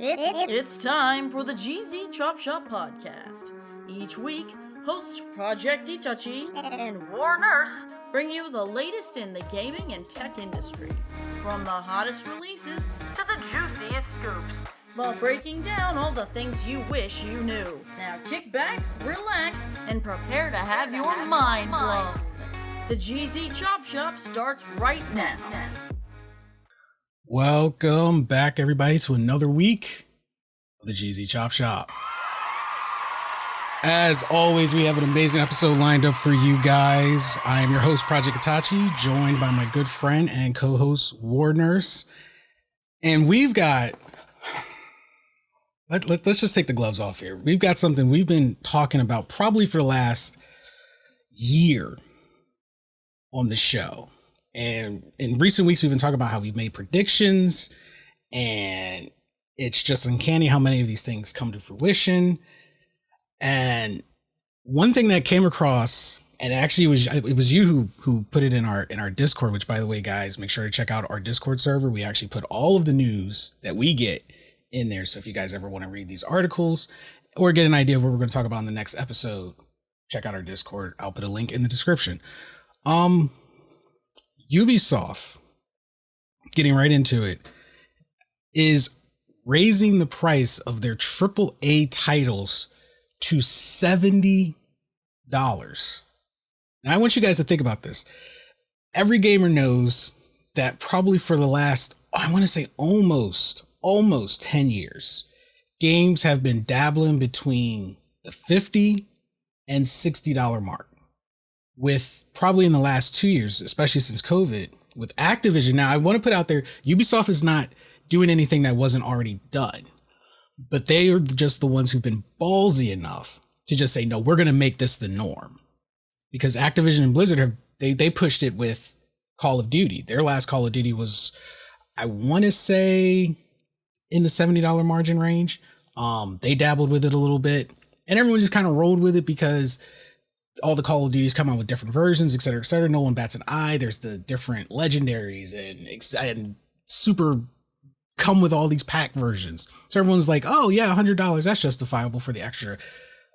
It's time for the GZ Chop Shop podcast. Each week, hosts Project Itachi and War Nurse bring you the latest in the gaming and tech industry, from the hottest releases to the juiciest scoops, while breaking down all the things you wish you knew. Now kick back, relax, and prepare to have your mind blown. The GZ Chop Shop starts right now. Welcome back, everybody, to another week of the GZ Chop Shop. As always, we have an amazing episode lined up for you guys. I am your host, Project Itachi, joined by my good friend and co-host, War Nurse. And we've got... Let's just take the gloves off here. We've got something we've been talking about probably for the last year on the show. And in recent weeks, we've been talking about how we've made predictions, and it's just uncanny how many of these things come to fruition. And one thing that came across, and actually it was you who put it in our Discord, which, by the way, guys, make sure to check out our Discord server. We actually put all of the news that we get in there. So if you guys ever want to read these articles or get an idea of what we're going to talk about in the next episode, check out our Discord. I'll put a link in the description. Ubisoft, getting right into it, is raising the price of their AAA titles to $70. Now, I want you guys to think about this. Every gamer knows that probably for the last, I want to say almost 10 years, games have been dabbling between the $50 and $60 mark. With probably in the last 2 years, especially since COVID, with Activision. Now, I want to put out there, Ubisoft is not doing anything that wasn't already done, but they are just the ones who've been ballsy enough to just say, no, we're going to make this the norm. Because Activision and Blizzard they pushed it with Call of Duty. Their last Call of Duty was, I want to say, in the $70 margin range. They dabbled with it a little bit, and everyone just kind of rolled with it because all the Call of Duties come out with different versions, et cetera, et cetera. No one bats an eye. There's the different legendaries and super come with all these pack versions. So everyone's like, oh yeah, $100. That's justifiable for the extra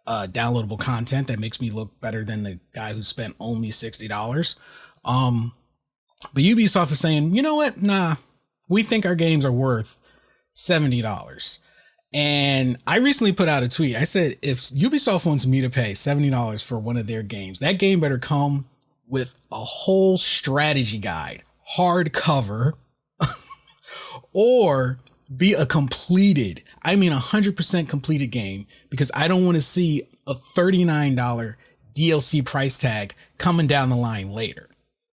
downloadable content that makes me look better than the guy who spent only $60. But Ubisoft is saying, you know what? Nah, we think our games are worth $70. And I recently put out a tweet. I said, if Ubisoft wants me to pay $70 for one of their games, that game better come with a whole strategy guide, hardcover, or be a completed, I mean 100% completed game, because I don't want to see a $39 DLC price tag coming down the line later.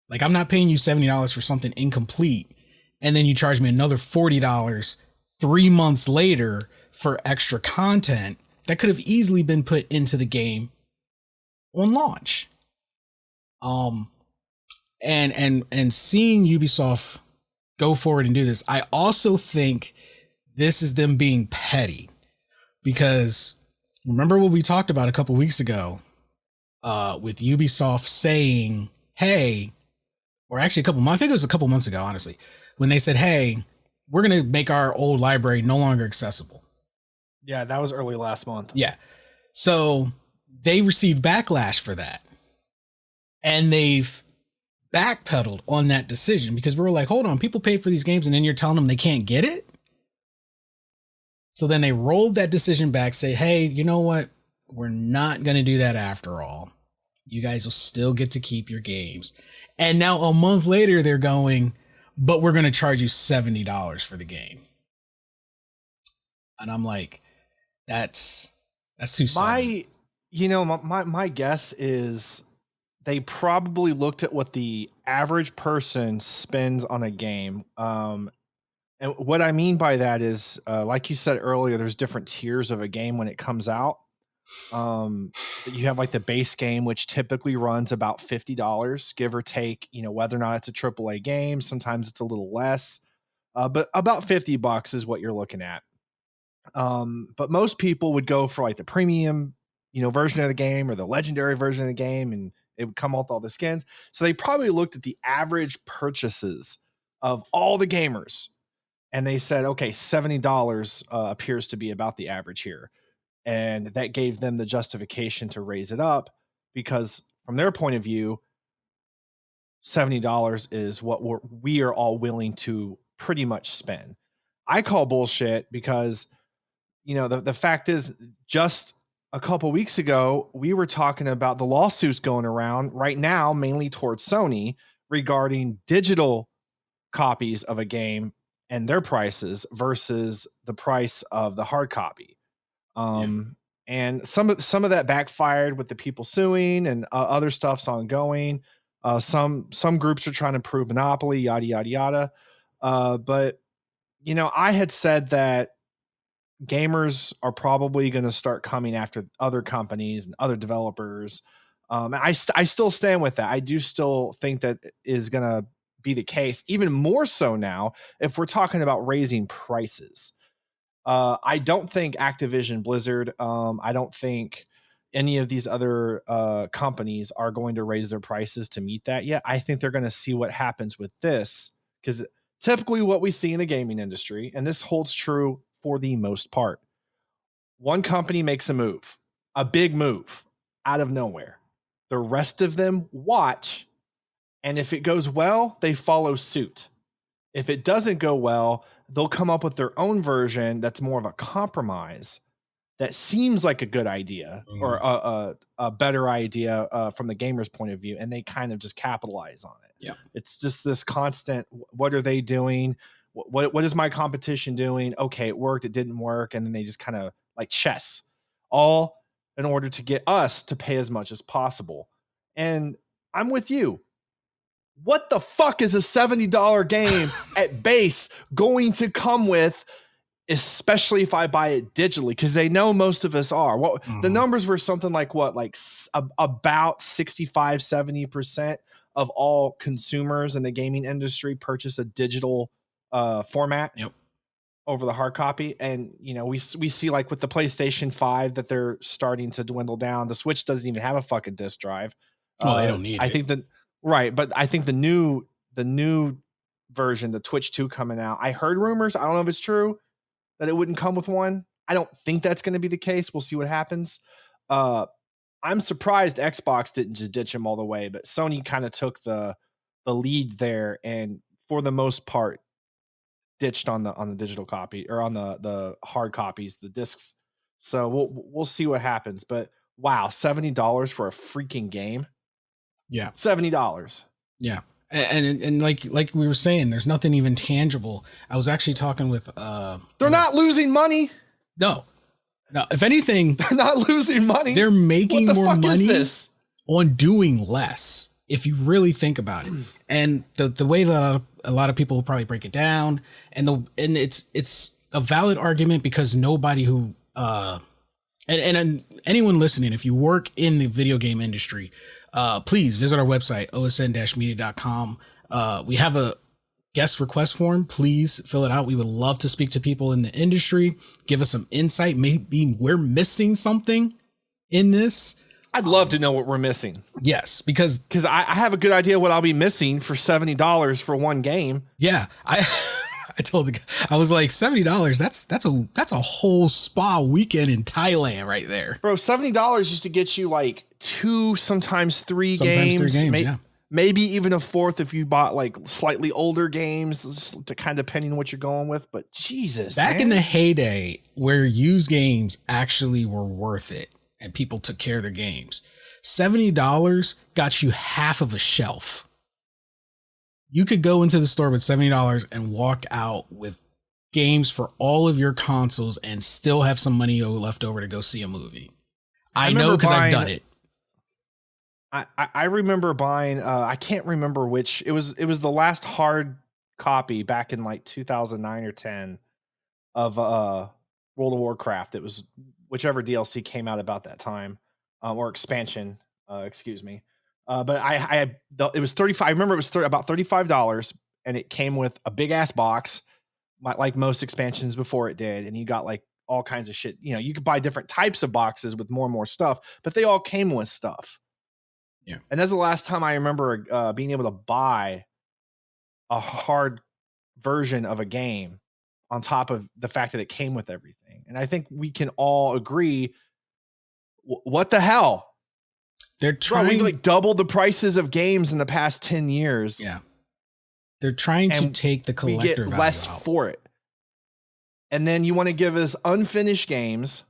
Like, I'm not paying you $70 for something incomplete, and then you charge me another $40 3 months later for extra content that could have easily been put into the game on launch. And seeing Ubisoft go forward and do this, I also think this is them being petty, because remember what we talked about a couple weeks ago with Ubisoft saying, hey, or actually I think it was a couple months ago, honestly, when they said, hey, we're going to make our old library no longer accessible. Yeah, that was early last month. Yeah. So they received backlash for that. And they've backpedaled on that decision, because we were like, hold on, people pay for these games and then you're telling them they can't get it? So then they rolled that decision back, say, hey, you know what? We're not going to do that after all. You guys will still get to keep your games. And now a month later, they're going, but we're going to charge you $70 for the game. And I'm like, that's too sudden. My guess is they probably looked at what the average person spends on a game. And what I mean by that is, like you said earlier, there's different tiers of a game when it comes out. You have like the base game, which typically runs about $50, give or take, whether or not it's a AAA game. Sometimes it's a little less, but about $50 is what you're looking at. But most people would go for like the premium, version of the game, or the legendary version of the game, and it would come with all the skins. So they probably looked at the average purchases of all the gamers and they said, okay, $70 appears to be about the average here. And that gave them the justification to raise it up because from their point of view, $70 is what we are all willing to pretty much spend. I call bullshit because, the fact is, just a couple weeks ago, we were talking about the lawsuits going around right now, mainly towards Sony regarding digital copies of a game and their prices versus the price of the hard copy. And some of that backfired with the people suing and other stuff's ongoing. Some groups are trying to prove monopoly, yada yada yada. But I had said that gamers are probably going to start coming after other companies and other developers. I still stand with that. I do still think that is going to be the case, even more so now if we're talking about raising prices. I don't think Activision Blizzard, I don't think any of these other companies are going to raise their prices to meet that yet. I think they're going to see what happens with this, because typically what we see in the gaming industry, and this holds true for the most part, one company makes a big move out of nowhere. The rest of them watch, and if it goes well, they follow suit. If it doesn't go well, they'll come up with their own version that's more of a compromise that seems like a good idea or a better idea from the gamer's point of view, and they kind of just capitalize on it. Yeah, it's just this constant, what are they doing? What is my competition doing? Okay, it worked, it didn't work, and then they just kind of like chess, all in order to get us to pay as much as possible. And I'm with you. What the fuck is a $70 game at base going to come with, especially if I buy it digitally? Because they know most of us are. The numbers were something like about 65-70% of all consumers in the gaming industry purchase a digital format over the hard copy. And we see like with the PlayStation 5 that they're starting to dwindle down. The Switch doesn't even have a fucking disc drive. Well, they don't need it. I think that. Right, but I think the new version, the Twitch 2 coming out, I heard rumors, I don't know if it's true, that it wouldn't come with one. I don't think that's going to be the case. We'll see what happens. I'm surprised Xbox didn't just ditch them all the way, but Sony kind of took the lead there, and for the most part ditched on the digital copy, or on the hard copies, the discs. So we'll see what happens. But wow, $70 for a freaking game. Yeah. $70. Yeah. And like we were saying, there's nothing even tangible. I was actually talking with they're not losing money. No. If anything, they're not losing money. They're making more money on doing less, if you really think about it. And the way that a lot of people will probably break it down, and it's a valid argument, because nobody who and anyone listening, if you work in the video game industry, please visit our website, osn-media.com. We have a guest request form. Please fill it out. We would love to speak to people in the industry. Give us some insight. Maybe we're missing something in this. I'd love to know what we're missing. Yes, because I have a good idea what I'll be missing for $70 for one game. Yeah, I told the guy, I was like, $70. That's a whole spa weekend in Thailand right there, bro. $70 used to get you like 2, sometimes 3 games. Yeah. Maybe even a fourth if you bought like slightly older games, to kind of depending on what you're going with. But Jesus, back in the heyday where used games actually were worth it and people took care of their games, $70 got you half of a shelf. You could go into the store with $70 and walk out with games for all of your consoles and still have some money left over to go see a movie. I know, because I've done it. I remember buying, I can't remember which, it was the last hard copy back in like 2009 or 10 of World of Warcraft. It was whichever DLC came out about that time, or expansion, excuse me. But it was 35. I remember it was about $35, and it came with a big ass box, like most expansions before it did. And you got like all kinds of shit. You could buy different types of boxes with more and more stuff, but they all came with stuff. Yeah. And that's the last time I remember being able to buy a hard version of a game on top of the fact that it came with everything. And I think we can all agree, what the hell? They're trying. We've like doubled the prices of games in the past 10 years. Yeah. They're trying to take the collector we get value less out for it. And then you want to give us unfinished games.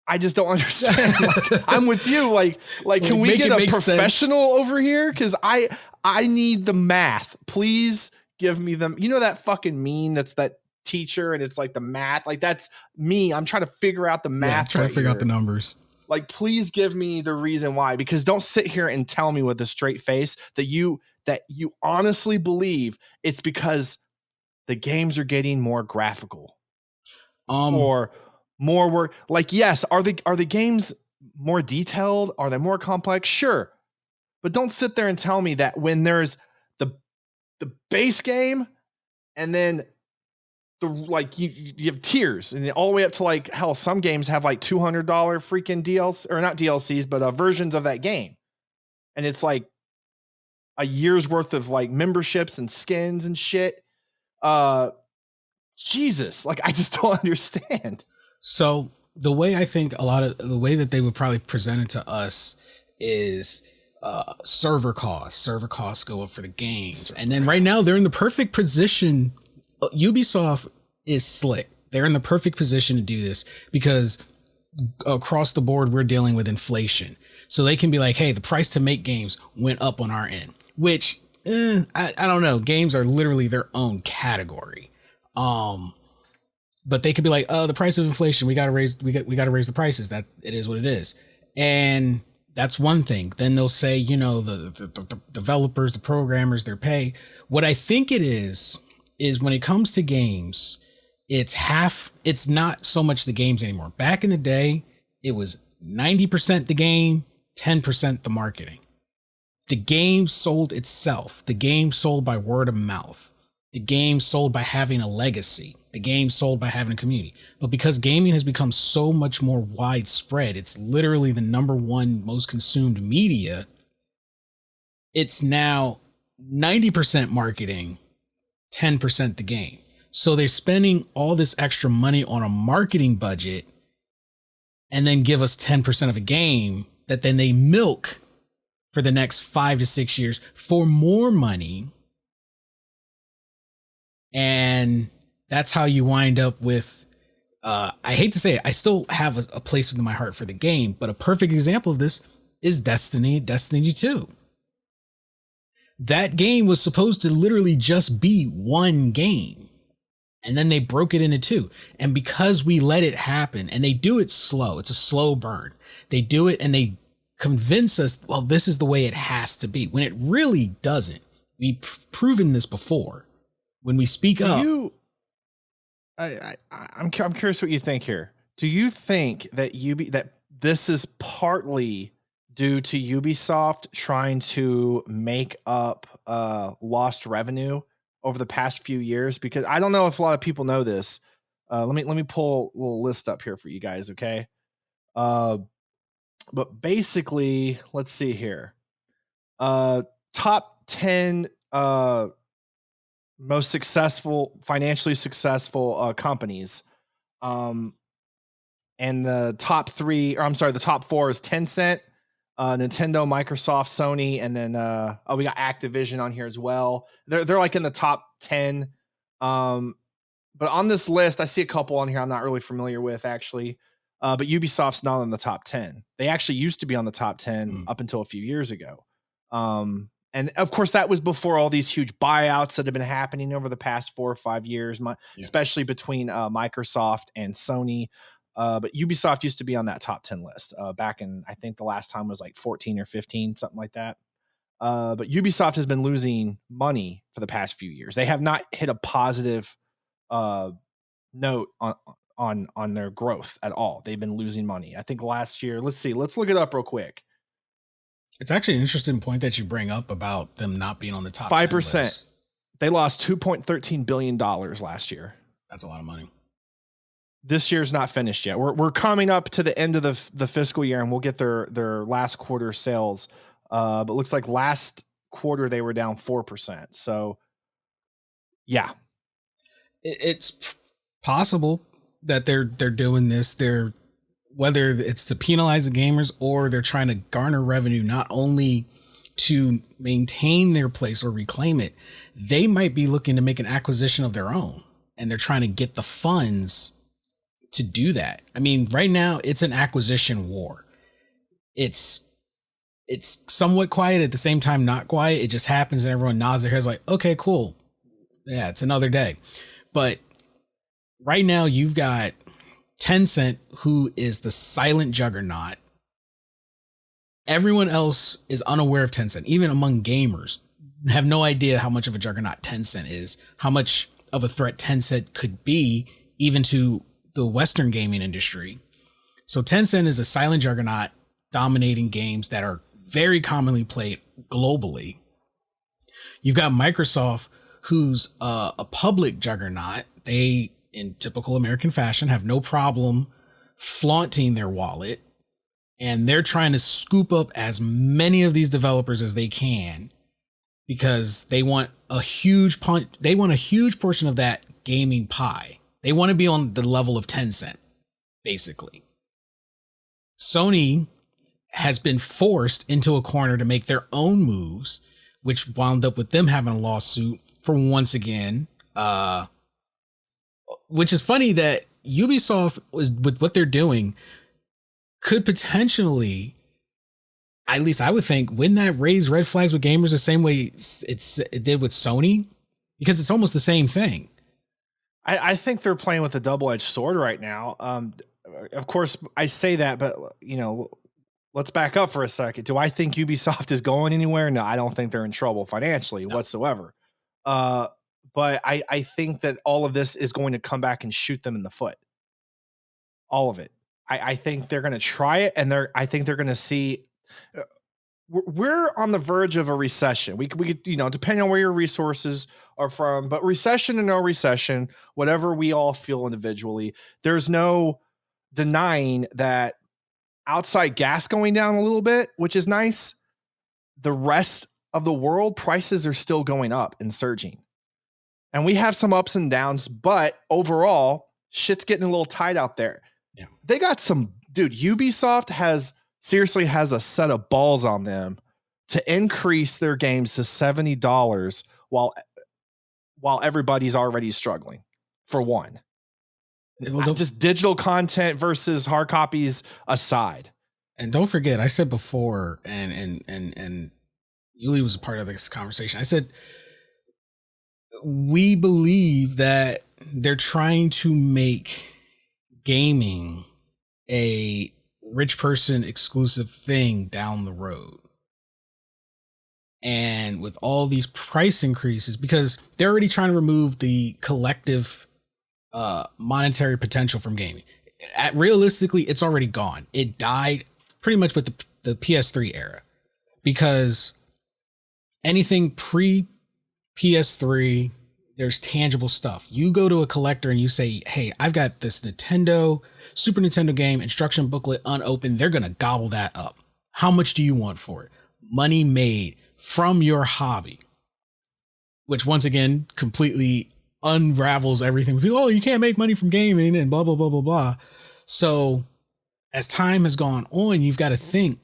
I just don't understand. Like, I'm with you. Like, can we get a professional over here? Because I need the math. Please give me them. You know that fucking meme that's that teacher and it's like the math. Like that's me. I'm trying to figure out the math. Trying to figure out the numbers. Like, please give me the reason why. Because don't sit here and tell me with a straight face that you honestly believe it's because the games are getting more graphical. Or more work. Like, yes, are the games more detailed? Are they more complex? Sure. But don't sit there and tell me that when there's the base game and then the like you have tiers and all the way up to like hell, some games have like $200 freaking DLC, or not DLCs, but versions of that game. And it's like a year's worth of like memberships and skins and shit. Jesus, like I just don't understand. So the way I think the way that they would probably present it to us is server costs. Server costs go up for the games. And then right now they're in the perfect position. Ubisoft is slick. They're in the perfect position to do this because across the board, we're dealing with inflation. So they can be like, hey, the price to make games went up on our end, which I don't know. Games are literally their own category. But they could be like, oh, the price of inflation, we got to raise the prices. That it is what it is. And that's one thing. Then they'll say, you know, the developers, the programmers, their pay. What I think it is when it comes to games, it's not so much the games anymore. Back in the day, it was 90% the game, 10% the marketing. The game sold itself. The game sold by word of mouth. The game sold by having a legacy. The game sold by having a community. But because gaming has become so much more widespread, it's literally the number one most consumed media. It's now 90% marketing, 10% the game. So they're spending all this extra money on a marketing budget and then give us 10% of a game that then they milk for the next 5 to 6 years for more money. And that's how you wind up with, I hate to say it, I still have a place within my heart for the game, but a perfect example of this is Destiny 2. That game was supposed to literally just be one game. And then they broke it into two. And because we let it happen, and they do it slow, it's a slow burn. They do it and they convince us, well, this is the way it has to be, when it really doesn't. We've proven this before. When we speak up. I'm curious what you think here. Do you think that that this is partly due to Ubisoft trying to make up lost revenue over the past few years? Because I don't know if a lot of people know this. Let me pull a little list up here for you guys, okay? But basically, let's see here. Top 10 most financially successful companies. And the top four is Tencent, Nintendo, Microsoft, Sony, and then we got Activision on here as well. They're like in the top 10. But on this list, I see a couple on here I'm not really familiar with actually. But Ubisoft's not in the top 10. They actually used to be on the top 10 up until a few years ago. And of course, that was before all these huge buyouts that have been happening over the past 4 or 5 years, especially between Microsoft and Sony. But Ubisoft used to be on that top 10 list back in, I think the last time was like 14 or 15, something like that. But Ubisoft has been losing money for the past few years. They have not hit a positive note on their growth at all. They've been losing money. I think last year, let's look it up real quick. It's actually an interesting point that you bring up about them not being on the top 5%. 10 list. They lost $2.13 billion last year. That's a lot of money. This year's not finished yet. We're coming up to the end of the fiscal year, and we'll get their last quarter sales. But it looks like last quarter they were down 4%. So, yeah. It's possible that they're doing this. Whether it's to penalize the gamers or they're trying to garner revenue, not only to maintain their place or reclaim it, they might be looking to make an acquisition of their own, and they're trying to get the funds to do that. I mean, right now it's an acquisition war. It's somewhat quiet, at the same time not quiet. It just happens and everyone nods their heads like, okay, cool. Yeah, it's another day. But right now you've got Tencent, who is the silent juggernaut. Everyone else is unaware of Tencent, even among gamers, have no idea how much of a juggernaut Tencent is, how much of a threat Tencent could be even to the Western gaming industry. So Tencent is a silent juggernaut dominating games that are very commonly played globally. You've got Microsoft, who's a public juggernaut. They, in typical American fashion, have no problem flaunting their wallet, and they're trying to scoop up as many of these developers as they can because they want a huge portion of that gaming pie. They want to be on the level of Tencent, basically. Sony has been forced into a corner to make their own moves, which wound up with them having a lawsuit for once again, which is funny that Ubisoft, with what they're doing, could potentially, at least I would think, wouldn't that raise red flags with gamers the same way it did with Sony? Because it's almost the same thing. I think they're playing with a double-edged sword right now. Of course, I say that, but let's back up for a second. Do I think Ubisoft is going anywhere? No, I don't think they're in trouble financially whatsoever. But I think that all of this is going to come back and shoot them in the foot. All of it. I think they're going to try it, and I think they're going to see. We're on the verge of a recession. We could, depending on where your resources are from, but recession and no recession, whatever we all feel individually, there's no denying that outside gas going down a little bit, which is nice. The rest of the world, prices are still going up and surging. And we have some ups and downs, but overall, shit's getting a little tight out there. Yeah. They got Ubisoft has a set of balls on them to increase their games to $70 while everybody's already struggling, for one. Well, just digital content versus hard copies aside. And don't forget, I said before, and Yuli was a part of this conversation. I said, we believe that they're trying to make gaming a rich person exclusive thing down the road. And with all these price increases, because they're already trying to remove the collective monetary potential from gaming. Realistically, it's already gone. It died pretty much with the PS3 era, because anything pre PS3, there's tangible stuff. You go to a collector and you say, hey, I've got this Super Nintendo game, instruction booklet unopened. They're going to gobble that up. How much do you want for it? Money made from your hobby, which once again completely unravels everything. People, oh, you can't make money from gaming and blah, blah, blah, blah, blah. So as time has gone on, you've got to think,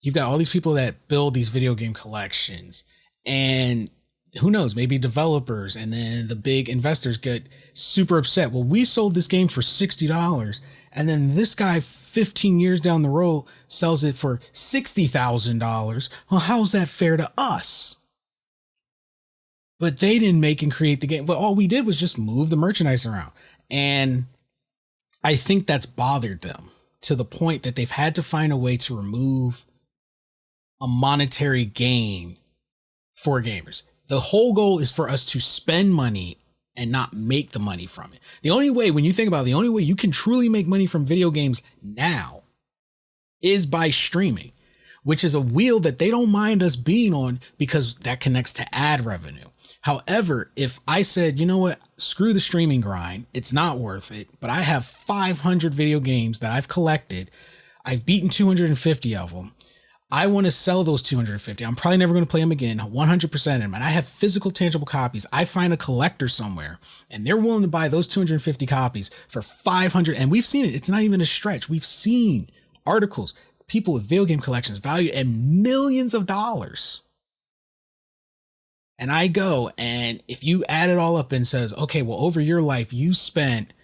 you've got all these people that build these video game collections, and who knows, maybe developers, and then the big investors get super upset. Well, we sold this game for $60, and then this guy 15 years down the road sells it for $60,000. Well, how's that fair to us? But they didn't make and create the game. But all we did was just move the merchandise around. And I think that's bothered them to the point that they've had to find a way to remove a monetary gain for gamers. The whole goal is for us to spend money and not make the money from it. The only way, when you think about it, the only way you can truly make money from video games now is by streaming, which is a wheel that they don't mind us being on because that connects to ad revenue. However, if I said, you know what, screw the streaming grind, it's not worth it, but I have 500 video games that I've collected, I've beaten 250 of them, I want to sell those 250. I'm probably never going to play them again, 100% of them. And I have physical, tangible copies. I find a collector somewhere and they're willing to buy those 250 copies for 500. And we've seen it. It's not even a stretch. We've seen articles, people with video game collections valued at millions of dollars. And I go, and if you add it all up and says, okay, well, over your life, you spent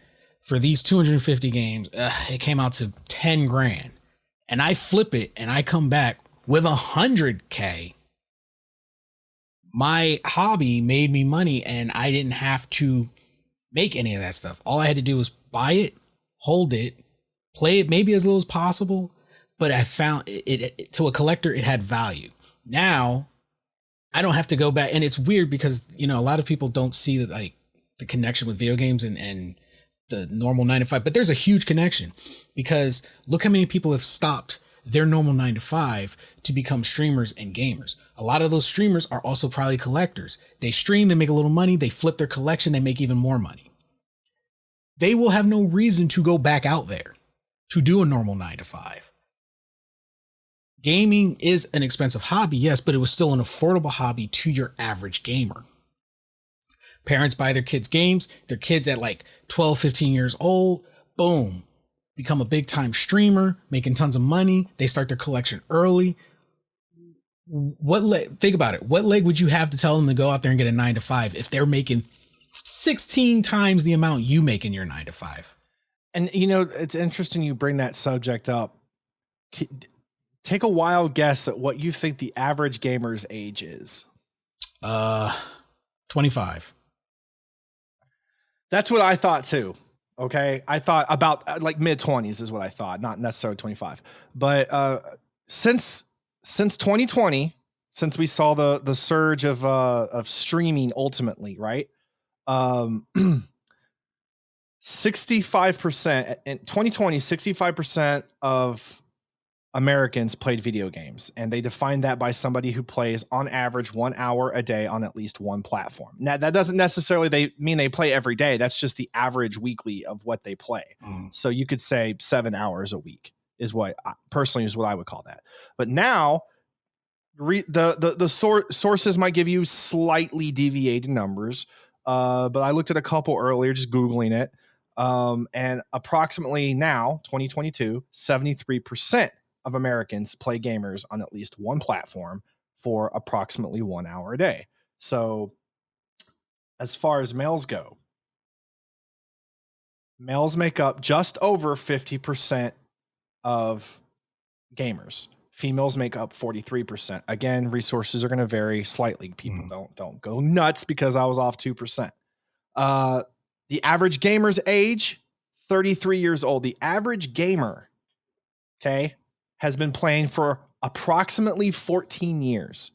for these 250 games, it came out to 10 grand. And I flip it and I come back with 100K. My hobby made me money and I didn't have to make any of that stuff. All I had to do was buy it, hold it, play it maybe as little as possible. But I found it to a collector, it had value. Now I don't have to go back. And it's weird because, you know, a lot of people don't see that, like, the connection with video games and the normal 9 to 5, but there's a huge connection because look how many people have stopped their normal 9 to 5 to become streamers and gamers. A lot of those streamers are also probably collectors. They stream, they make a little money, they flip their collection, they make even more money. They will have no reason to go back out there to do a normal 9 to 5. Gaming is an expensive hobby, yes, but it was still an affordable hobby to your average gamer. Parents buy their kids games, their kids at like 12, 15 years old, boom, become a big time streamer, making tons of money. They start their collection early. Think about it. What leg would you have to tell them to go out there and get a 9 to 5 if they're making 16 times the amount you make in your 9 to 5? And, you know, it's interesting you bring that subject up. Take a wild guess at what you think the average gamer's age is. 25. That's what I thought too. Okay. I thought about like mid 20s is what I thought, not necessarily 25. But since 2020, since we saw the surge of streaming ultimately, right? 65% in 2020, 65% of Americans played video games, and they defined that by somebody who plays on average 1 hour a day on at least one platform. Now, that doesn't necessarily mean they play every day. That's just the average weekly of what they play. So you could say 7 hours a week is what personally is what I would call that. But now the sources might give you slightly deviated numbers. But I looked at a couple earlier, just Googling it. And approximately now 2022, 73% of Americans play gamers on at least one platform for approximately 1 hour a day. So as far as males go, males make up just over 50% of gamers. Females make up 43%. Again, resources are going to vary slightly. People don't go nuts because I was off 2%. The average gamer's age, 33 years old. The average gamer, okay, has been playing for approximately 14 years.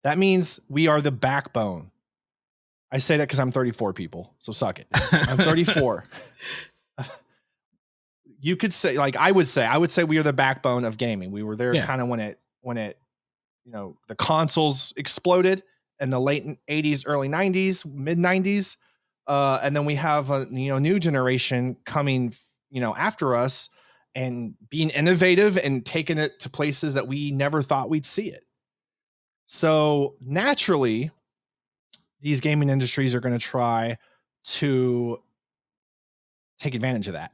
That means we are the backbone. I say that because I'm 34, people, so suck it. I'm 34. You could say, like I would say we are the backbone of gaming. We were there kind of when it, you know, the consoles exploded in the late 80s, early 90s, mid 90s. And then we have a new generation coming, after us and being innovative and taking it to places that we never thought we'd see it. So naturally, these gaming industries are going to try to take advantage of that.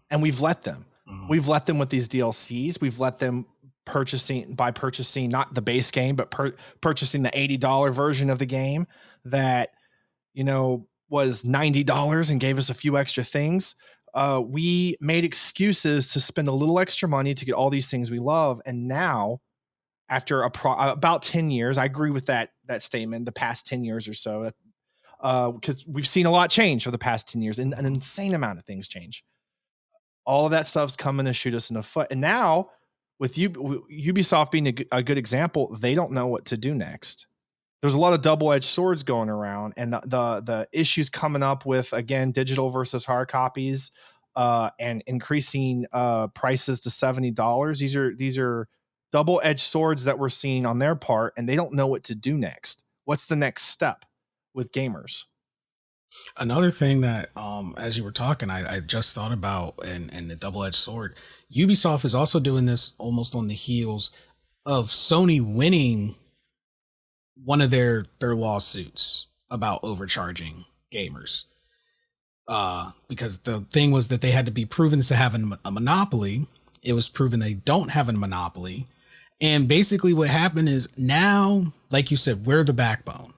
And we've let them. We've let them with these DLCs. We've let them purchasing not the base game, but purchasing the $80 version of the game that, was $90 and gave us a few extra things. We made excuses to spend a little extra money to get all these things we love. And now, after about 10 years, I agree with that statement, the past 10 years or so, because we've seen a lot change for the past 10 years and an insane amount of things change. All of that stuff's coming to shoot us in the foot. And now, with Ubisoft being a good example, they don't know what to do next. There's a lot of double-edged swords going around, and the issues coming up with, again, digital versus hard copies, and increasing prices to $70. These are double-edged swords that we're seeing on their part, and they don't know what to do next. What's the next step with gamers? Another thing that, as you were talking, I just thought about, and the double-edged sword, Ubisoft is also doing this almost on the heels of Sony winning one of their lawsuits about overcharging gamers. Because the thing was that they had to be proven to have a monopoly. It was proven they don't have a monopoly. And basically what happened is now, like you said, we're the backbone.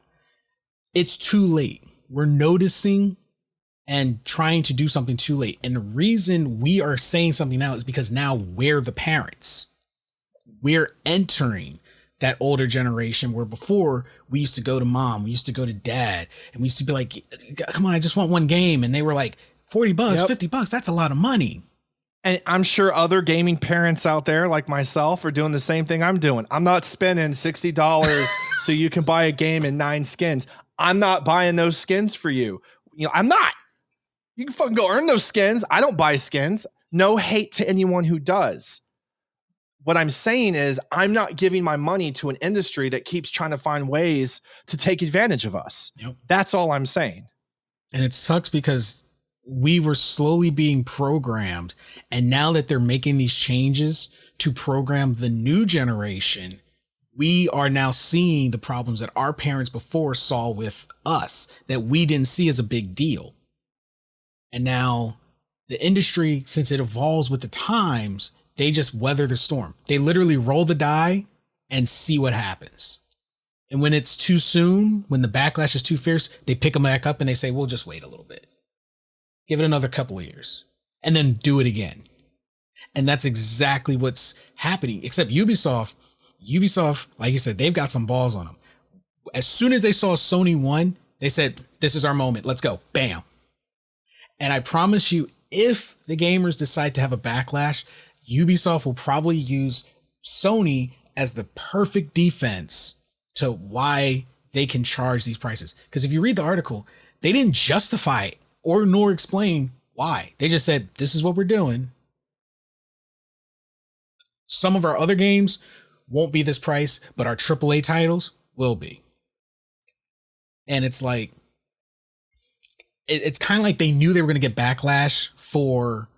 It's too late. We're noticing and trying to do something too late. And the reason we are saying something now is because now we're the parents. We're entering that older generation where before we used to go to mom, we used to go to dad, and we used to be like, come on, I just want one game. And they were like, $40, yep. $50, that's a lot of money. And I'm sure other gaming parents out there like myself are doing the same thing I'm doing. I'm not spending $60 so you can buy a game and 9 skins. I'm not buying those skins for you. I'm not. You can fucking go earn those skins. I don't buy skins. No hate to anyone who does. What I'm saying is I'm not giving my money to an industry that keeps trying to find ways to take advantage of us. Yep. That's all I'm saying. And it sucks because we were slowly being programmed. And now that they're making these changes to program the new generation, we are now seeing the problems that our parents before saw with us that we didn't see as a big deal. And now the industry, since it evolves with the times, they just weather the storm. They literally roll the die and see what happens. And when it's too soon, when the backlash is too fierce, they pick them back up and they say, we'll just wait a little bit. Give it another couple of years and then do it again. And that's exactly what's happening, except Ubisoft, like you said, they've got some balls on them. As soon as they saw Sony won, they said, this is our moment. Let's go. Bam. And I promise you, if the gamers decide to have a backlash, Ubisoft will probably use Sony as the perfect defense to why they can charge these prices. Because if you read the article, they didn't justify it or nor explain why. They just said, this is what we're doing. Some of our other games won't be this price, but our AAA titles will be. And it's like, it's kind of like they knew they were going to get backlash for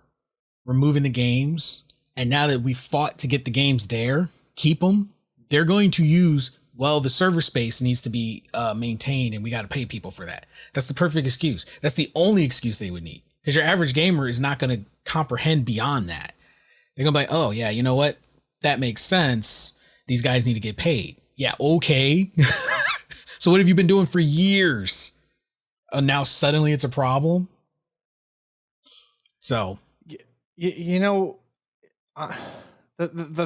removing the games. And now that we fought to get the games there, keep them, they're going to use, well, the server space needs to be maintained and we got to pay people for that. That's the perfect excuse. That's the only excuse they would need, because your average gamer is not going to comprehend beyond that. They're going to be like, oh, yeah, you know what? That makes sense. These guys need to get paid. Yeah, okay. So what have you been doing for years? Now suddenly it's a problem. So, the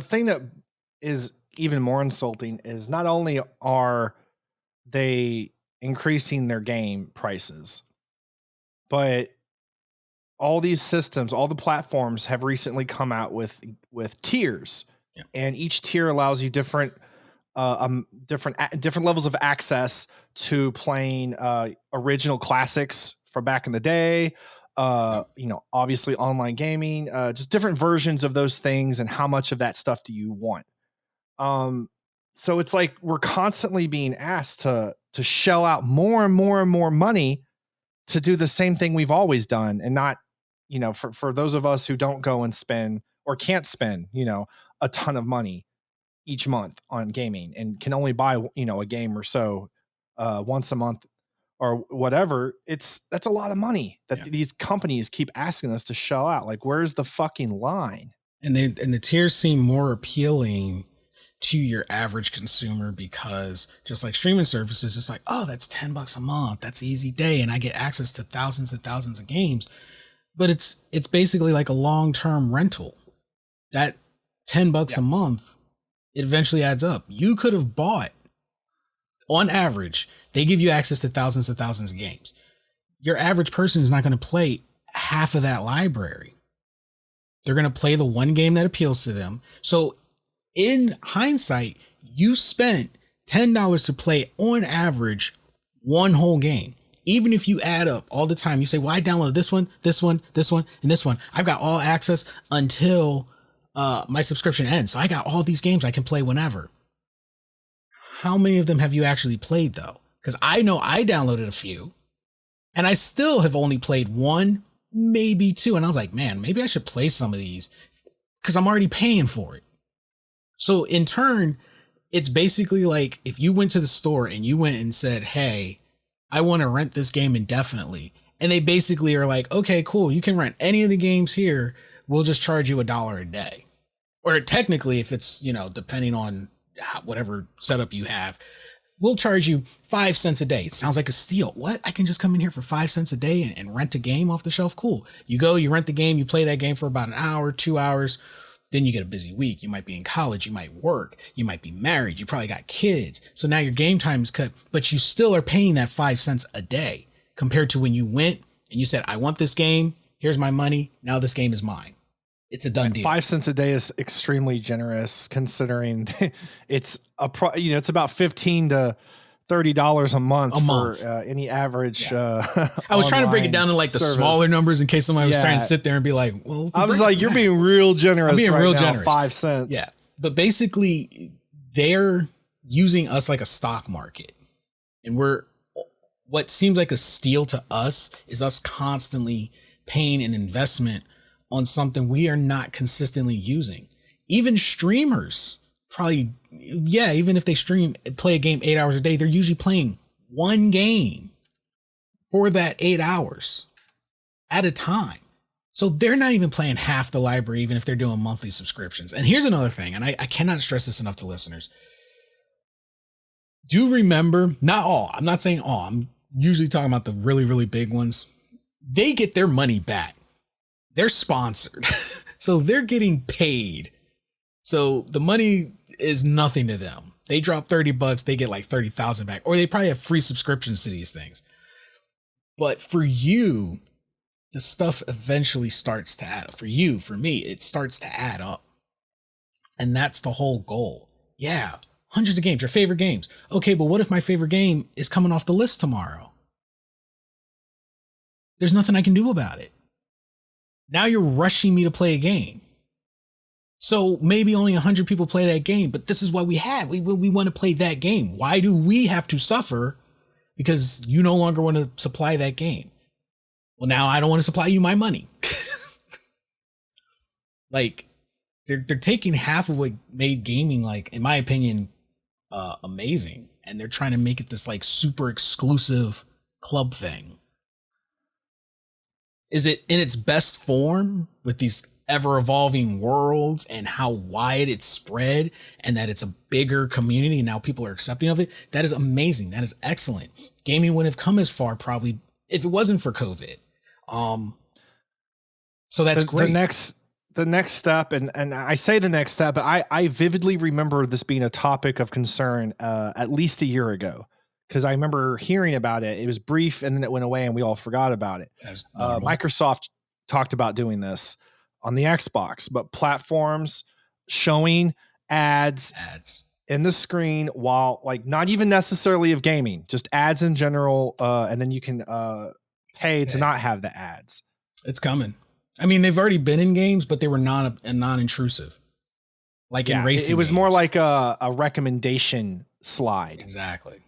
thing that is even more insulting is not only are they increasing their game prices, but all these systems, all the platforms have recently come out with tiers, yeah. And each tier allows you different levels of access to playing original classics from back in the day. Obviously online gaming, just different versions of those things, and how much of that stuff do you want? So it's like we're constantly being asked to shell out more and more and more money to do the same thing we've always done, and not, for those of us who don't go and spend or can't spend, a ton of money each month on gaming and can only buy, a game or so once a month or whatever. That's a lot of money that these companies keep asking us to shell out. Like, where's the fucking line? And the tiers seem more appealing to your average consumer, because just like streaming services, it's like, oh, that's $10 a month. That's an easy day. And I get access to thousands and thousands of games. But it's basically like a long-term rental. That $10 a month, it eventually adds up. You could have bought, on average, they give you access to thousands and thousands of games. Your average person is not going to play half of that library. They're going to play the one game that appeals to them. So in hindsight, you spent $10 to play, on average, one whole game. Even if you add up all the time, you say, well, I downloaded this one, and this one. I've got all access until my subscription ends. So I got all these games I can play whenever. How many of them have you actually played, though? Because I know I downloaded a few. And I still have only played one, maybe two. And I was like, man, maybe I should play some of these because I'm already paying for it. So in turn, it's basically like if you went to the store and you went and said, hey, I want to rent this game indefinitely. And they basically are like, okay, cool. You can rent any of the games here. We'll just charge you $1 a day. Or technically, if it's, depending on whatever setup you have, we'll charge you 5 cents a day. It sounds like a steal. What? I can just come in here for 5 cents a day and rent a game off the shelf? Cool. You go, you rent the game, you play that game for about an hour, 2 hours. Then you get a busy week. You might be in college. You might work. You might be married. You probably got kids. So now your game time is cut, but you still are paying that 5 cents a day compared to when you went and you said, I want this game. Here's my money. Now this game is mine. It's a done deal. 5 cents a day is extremely generous considering it's it's about $15 to $30 a month for any average. Yeah. I was trying to break it down to like the smaller numbers in case somebody was trying to sit there and be like, well, I was like, you're being real generous. I'm being real generous. 5 cents. Yeah. But basically they're using us like a stock market, and what seems like a steal to us is us constantly paying an investment on something we are not consistently using. Even streamers probably, even if they play a game 8 hours a day, they're usually playing one game for that 8 hours at a time. So they're not even playing half the library, even if they're doing monthly subscriptions. And here's another thing, and I cannot stress this enough to listeners. Do remember, not all, I'm not saying all, I'm usually talking about the really, really big ones. They get their money back. They're sponsored. So they're getting paid. So the money is nothing to them. They drop $30, they get like 30,000 back, or they probably have free subscriptions to these things. But for you, the stuff eventually starts to add up. For you, for me, it starts to add up. And that's the whole goal. Yeah, hundreds of games, your favorite games. Okay, but what if my favorite game is coming off the list tomorrow? There's nothing I can do about it. Now you're rushing me to play a game. So maybe only 100 people play that game, but this is what we have. We want to play that game. Why do we have to suffer? Because you no longer want to supply that game. Well, now I don't want to supply you my money. Like they're taking half of what made gaming, like, in my opinion, amazing. And they're trying to make it this like super exclusive club thing. Is it in its best form with these ever evolving worlds and how wide it's spread and that it's a bigger community and now people are accepting of it? That is amazing. That is excellent. Gaming wouldn't have come as far probably if it wasn't for COVID. So that's great. The next step, and I say the next step, but I vividly remember this being a topic of concern at least a year ago. Because I remember hearing about it. It was brief and then it went away and we all forgot about it. Microsoft talked about doing this on the Xbox, but platforms showing ads in the screen while, like, not even necessarily of gaming, just ads in general. And then you can pay to not have the ads. It's coming. I mean, they've already been in games, but they were non-intrusive. Like in racing. It was games. more like a recommendation slide. Exactly.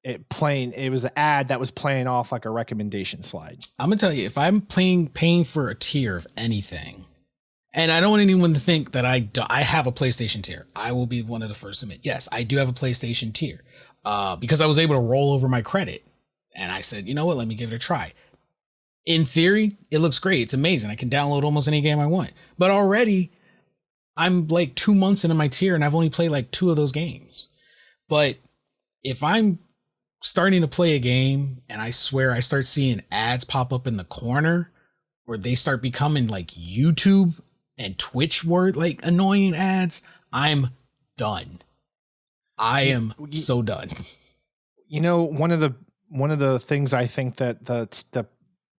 It was an ad that was playing off like a recommendation slide. I'm gonna tell you, if I'm paying for a tier of anything, and I don't want anyone to think that I have a PlayStation tier. I will be one of the first to admit, yes, I do have a PlayStation tier, because I was able to roll over my credit, and I said, you know what, let me give it a try. In theory, it looks great. It's amazing. I can download almost any game I want, but already I'm like 2 months into my tier, and I've only played like 2 of those games. But if I'm starting to play a game and I swear I start seeing ads pop up in the corner, or they start becoming like YouTube and Twitch word like annoying ads, I'm done. I am so done. You know, one of the things I think that the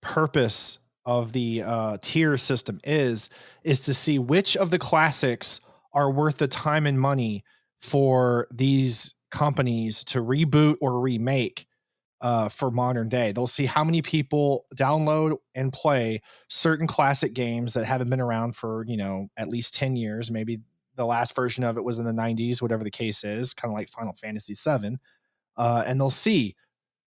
purpose of the tier system is to see which of the classics are worth the time and money for these companies to reboot or remake for modern day. They'll see how many people download and play certain classic games that haven't been around for, at least 10 years. Maybe the last version of it was in the 90s, whatever the case is, kind of like Final Fantasy VII. And they'll see,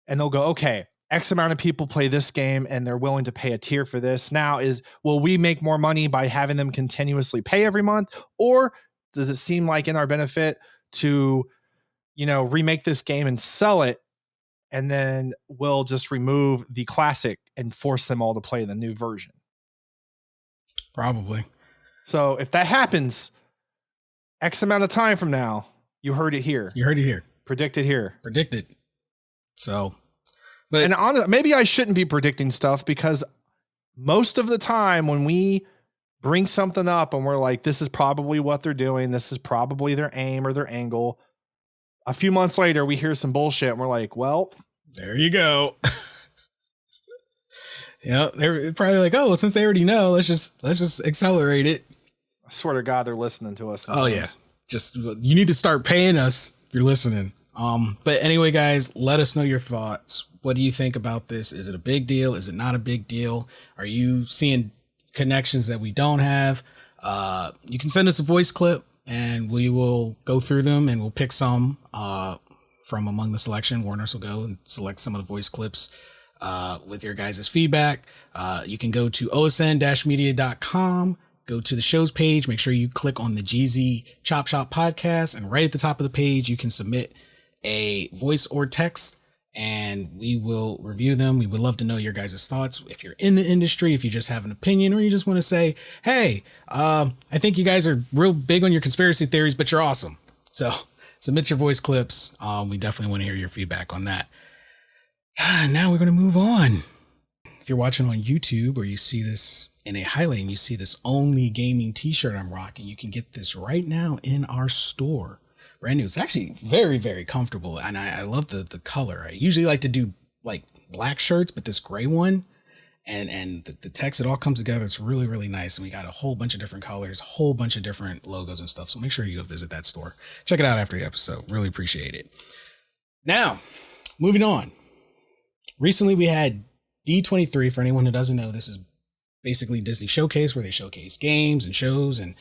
and they'll go, okay, X amount of people play this game and they're willing to pay a tier for this. Now will we make more money by having them continuously pay every month? Or does it seem like in our benefit to, remake this game and sell it? And then we'll just remove the classic and force them all to play the new version. Probably. So if that happens, X amount of time from now, you heard it here. You heard it here. Predicted here. Predicted. So, and maybe I shouldn't be predicting stuff, because most of the time when we bring something up and we're like, this is probably what they're doing, this is probably their aim or their angle, a few months later we hear some bullshit and we're like, well, there you go. Yeah, they're probably like, oh, well, since they already know, let's just accelerate it. I swear to God, they're listening to us sometimes. Oh yeah, just you need to start paying us if you're listening. But anyway, guys, let us know your thoughts. What do you think about this? Is it a big deal? Is it not a big deal? Are you seeing connections that we don't have? You can send us a voice clip and we will go through them and we'll pick some from among the selection. Warners will go and select some of the voice clips with your guys' feedback. You can go to osn-media.com, go to the show's page, make sure you click on the GZ Chop Shop podcast, and right at the top of the page, you can submit a voice or text and we will review them. We would love to know your guys' thoughts. If you're in the industry, if you just have an opinion, or you just want to say, hey, I think you guys are real big on your conspiracy theories, but you're awesome. So submit your voice clips. We definitely want to hear your feedback on that. Now we're going to move on. If you're watching on YouTube or you see this in a highlight and you see this Only Gaming t-shirt I'm rocking, you can get this right now in our store. Brand new. It's actually very, very comfortable. And I love the color. I usually like to do like black shirts, but this gray one and the text, it all comes together. It's really, really nice. And we got a whole bunch of different colors, a whole bunch of different logos and stuff. So make sure you go visit that store. Check it out after the episode. Really appreciate it. Now, moving on. Recently, we had D23. For anyone who doesn't know, this is basically Disney Showcase, where they showcase games and shows, and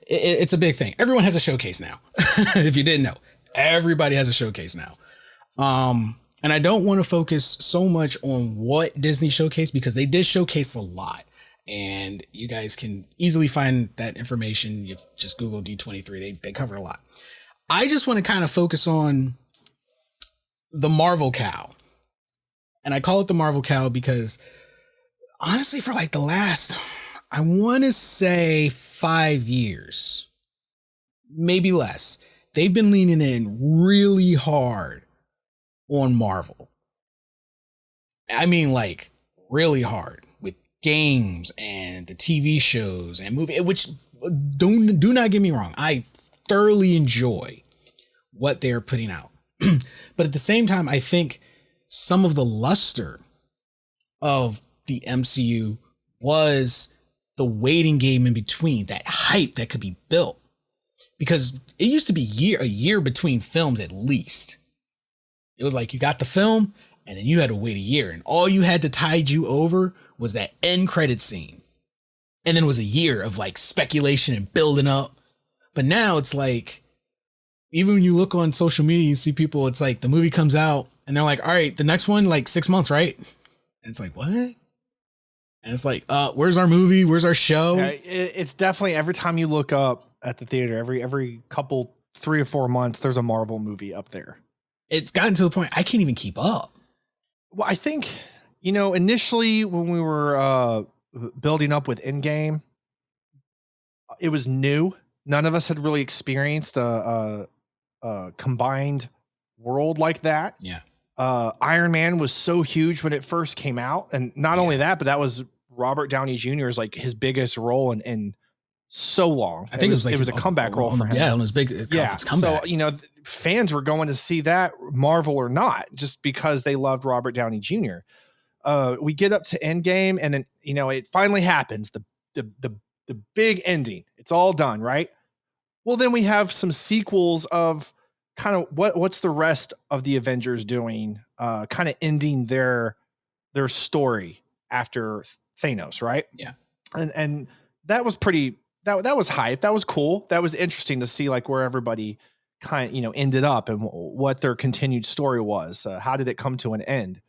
it's a big thing. Everyone has a showcase now. If you didn't know, everybody has a showcase now. And I don't want to focus so much on what Disney showcased, because they did showcase a lot, and you guys can easily find that information. You just Google D23. They cover a lot. I just want to kind of focus on the Marvel cow. And I call it the Marvel cow because honestly, for like the last, I want to say 5 years, maybe less, they've been leaning in really hard on Marvel. I mean, like really hard with games and the TV shows and movie, which do not get me wrong. I thoroughly enjoy what they're putting out. But at the same time, I think some of the luster of the MCU was the waiting game in between, that hype that could be built, because it used to be a year between films at least. It was like you got the film and then you had to wait a year, and all you had to tide you over was that end credit scene. And then it was a year of like speculation and building up. But now it's like, even when you look on social media, you see people, it's like the movie comes out and they're like, all right, the next one, like 6 months, right? And it's like, what? And it's like, where's our movie? Where's our show? Yeah, it's definitely, every time you look up at the theater, every couple, 3 or 4 months, there's a Marvel movie up there. It's gotten to the point I can't even keep up. Well, I think, initially when we were building up with Endgame, it was new. None of us had really experienced a combined world like that. Yeah. Iron Man was so huge when it first came out, and not only that, but that was Robert Downey Jr.'s like his biggest role in so long. I think it was a comeback role for him. Yeah, on his big comeback. So fans were going to see that, Marvel or not, just because they loved Robert Downey Jr. We get up to Endgame, and then it finally happens. The big ending. It's all done, right? Well, then we have some sequels of kind of what's the rest of the Avengers doing, kind of ending their story after Thanos, right? Yeah. And that was pretty, that was hype. That was cool. That was interesting to see like where everybody kind of, ended up and what their continued story was. How did it come to an end?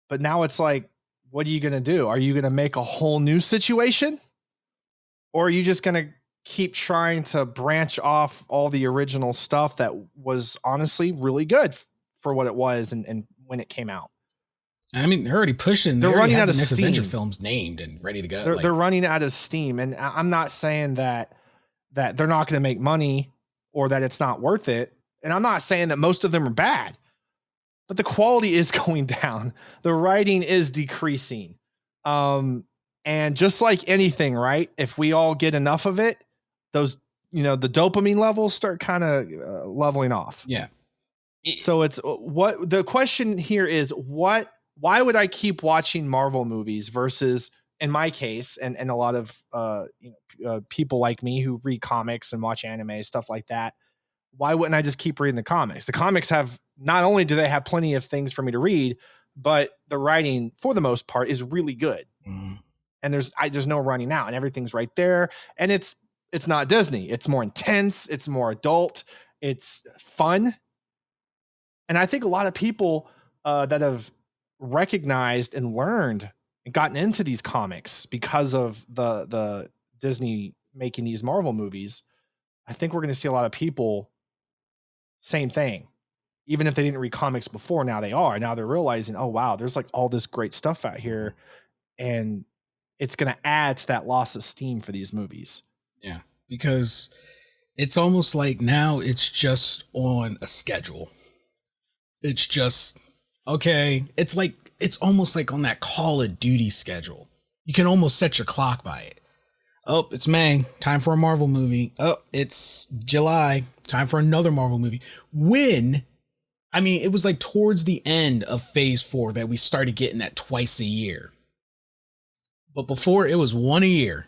But now it's like, what are you going to do? Are you going to make a whole new situation? Or are you just going to keep trying to branch off all the original stuff that was honestly really good for what it was and when it came out? I mean, they're already pushing. They're running out of the next steam. Avenger films named and ready to go. They're running out of steam. And I'm not saying that they're not going to make money or that it's not worth it. And I'm not saying that most of them are bad, but the quality is going down. The writing is decreasing. And just like anything, right? If we all get enough of it, those, the dopamine levels start kind of leveling off. Yeah. So it's what the question here is, why would I keep watching Marvel movies versus, in my case, and a lot of people like me who read comics and watch anime, stuff like that. Why wouldn't I just keep reading the comics? The comics have, not only do they have plenty of things for me to read, but the writing for the most part is really good. Mm. And there's no running out and everything's right there. And it's not Disney. It's more intense. It's more adult. It's fun. And I think a lot of people that have recognized and learned and gotten into these comics because of the Disney making these Marvel movies, I think we're going to see a lot of people, same thing. Even if they didn't read comics before, now they are. Now they're realizing, oh, wow, there's like all this great stuff out here. And it's going to add to that loss of steam for these movies. Yeah, because it's almost like now it's just on a schedule. It's just, okay. It's almost like on that Call of Duty schedule. You can almost set your clock by it. Oh, it's May, time for a Marvel movie. Oh, it's July, time for another Marvel movie. It was like towards the end of phase 4 that we started getting that twice a year. But before, it was one a year.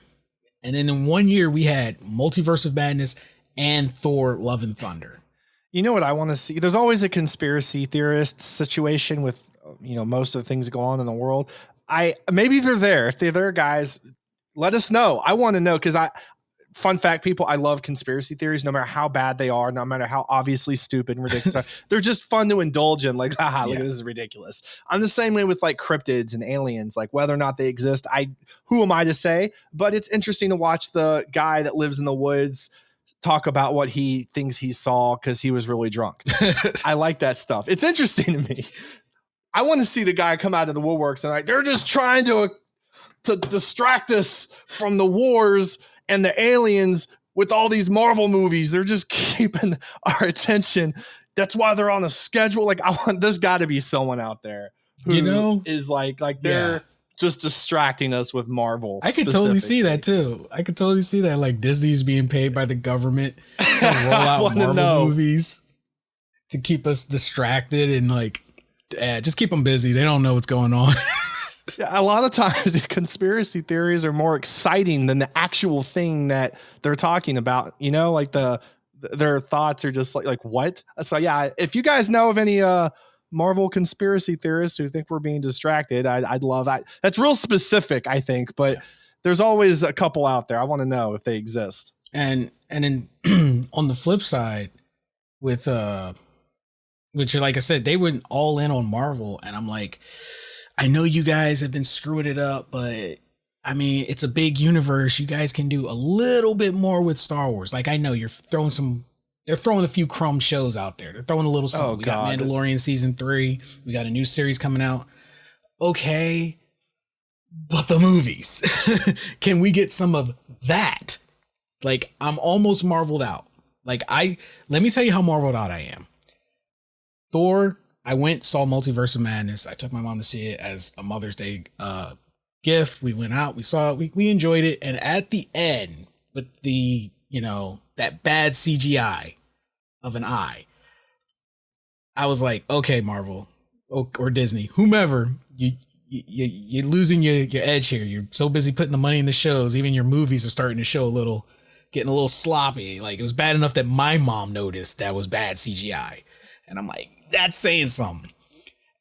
And then in 1 year, we had Multiverse of Madness and Thor Love and Thunder. You know what I want to see? There's always a conspiracy theorist situation with, most of the things that go on in the world. Maybe they're there. If they're there, guys, let us know. I want to know, because fun fact, people, I love conspiracy theories, no matter how bad they are, no matter how obviously stupid and ridiculous. They're just fun to indulge in. Like, haha, look, this is ridiculous. I'm the same way with like cryptids and aliens, like whether or not they exist. Who am I to say? But it's interesting to watch the guy that lives in the woods talk about what he thinks he saw because he was really drunk. I like that stuff. It's interesting to me. I want to see the guy come out of the woodworks and like, they're just trying to distract us from the wars and the aliens with all these Marvel movies. They're just keeping our attention. That's why they're on a schedule. Like, there's got to be someone out there who is like they're just distracting us with Marvel. I could totally see that too. I could totally see that, like Disney's being paid by the government to roll out Marvel movies to keep us distracted and like, just keep them busy. They don't know what's going on. A lot of times the conspiracy theories are more exciting than the actual thing that they're talking about. Like their thoughts are just like what? So yeah, if you guys know of any Marvel conspiracy theorists who think we're being distracted, I'd love that. That's real specific, I think, but there's always a couple out there. I want to know if they exist. And then on the flip side, with which, like I said, they went all in on Marvel, and I'm like, I know you guys have been screwing it up, but I mean, it's a big universe. You guys can do a little bit more with Star Wars. Like, I know they're throwing a few crumb shows out there. They're throwing a little something. We got Mandalorian season 3. We got a new series coming out. Okay. But the movies, can we get some of that? Like, I'm almost marveled out. Like, let me tell you how marveled out I am. Thor, I went, saw Multiverse of Madness. I took my mom to see it as a Mother's Day gift. We went out, we saw it, we enjoyed it. And at the end, with the, that bad CGI of an eye, I was like, okay, Marvel or Disney, whomever, you're losing your edge here. You're so busy putting the money in the shows. Even your movies are starting to show getting a little sloppy. Like, it was bad enough that my mom noticed that was bad CGI. And I'm like, that's saying something.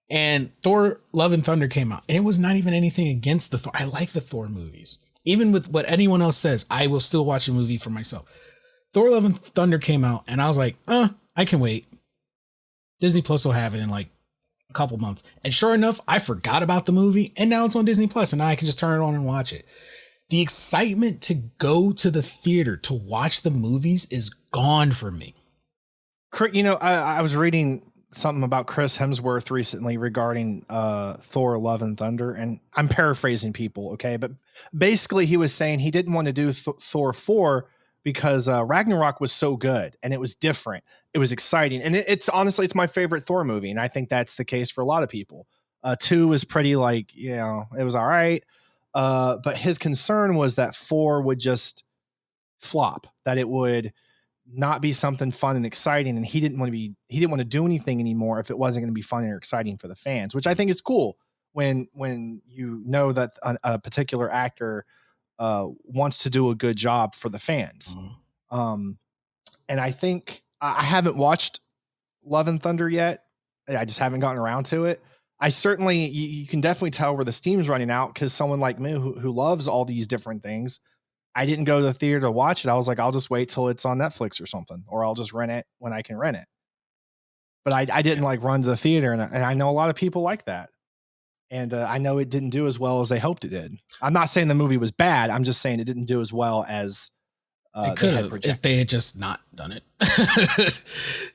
And Thor Love and Thunder came out, and it was not even anything against the Thor. I like the Thor movies. Even with what anyone else says, I will still watch a movie for myself. Thor Love and Thunder came out, and I was like, I can wait. Disney Plus will have it in like a couple months. And sure enough, I forgot about the movie, and now it's on Disney Plus, and now I can just turn it on and watch it. The excitement to go to the theater to watch the movies is gone for me. You know, I was reading something about Chris Hemsworth recently regarding Thor Love and Thunder, and I'm paraphrasing people, okay? But basically he was saying he didn't want to do Thor 4 because Ragnarok was so good and it was different. It was exciting. And it's honestly, it's my favorite Thor movie. And I think that's the case for a lot of people. 2 was pretty like, you know, it was all right. But his concern was that 4 would just flop, that it would not be something fun and exciting. And he didn't want to do anything anymore if it wasn't going to be fun or exciting for the fans, which I think is cool when you know that a particular actor wants to do a good job for the fans. Mm-hmm. And I think I haven't watched Love and Thunder yet. I just haven't gotten around to it. I certainly, you can definitely tell where the steam's running out, because someone like me who loves all these different things, I didn't go to the theater to watch it. I was like, I'll just wait till it's on Netflix or something, or I'll just rent it when I can rent it. But I didn't like run to the theater, and I know a lot of people like that. And I know it didn't do as well as they hoped it did. I'm not saying the movie was bad. I'm just saying it didn't do as well as it could have if they had just not done it,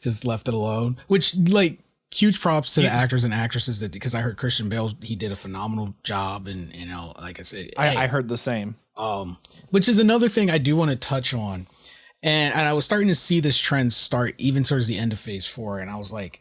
just left it alone. Which, like, huge props to the actors and actresses because I heard Christian Bale, he did a phenomenal job, and you know, like I said, I heard the same. Which is another thing I do want to touch on, and I was starting to see this trend start even towards the end of Phase 4, and I was like,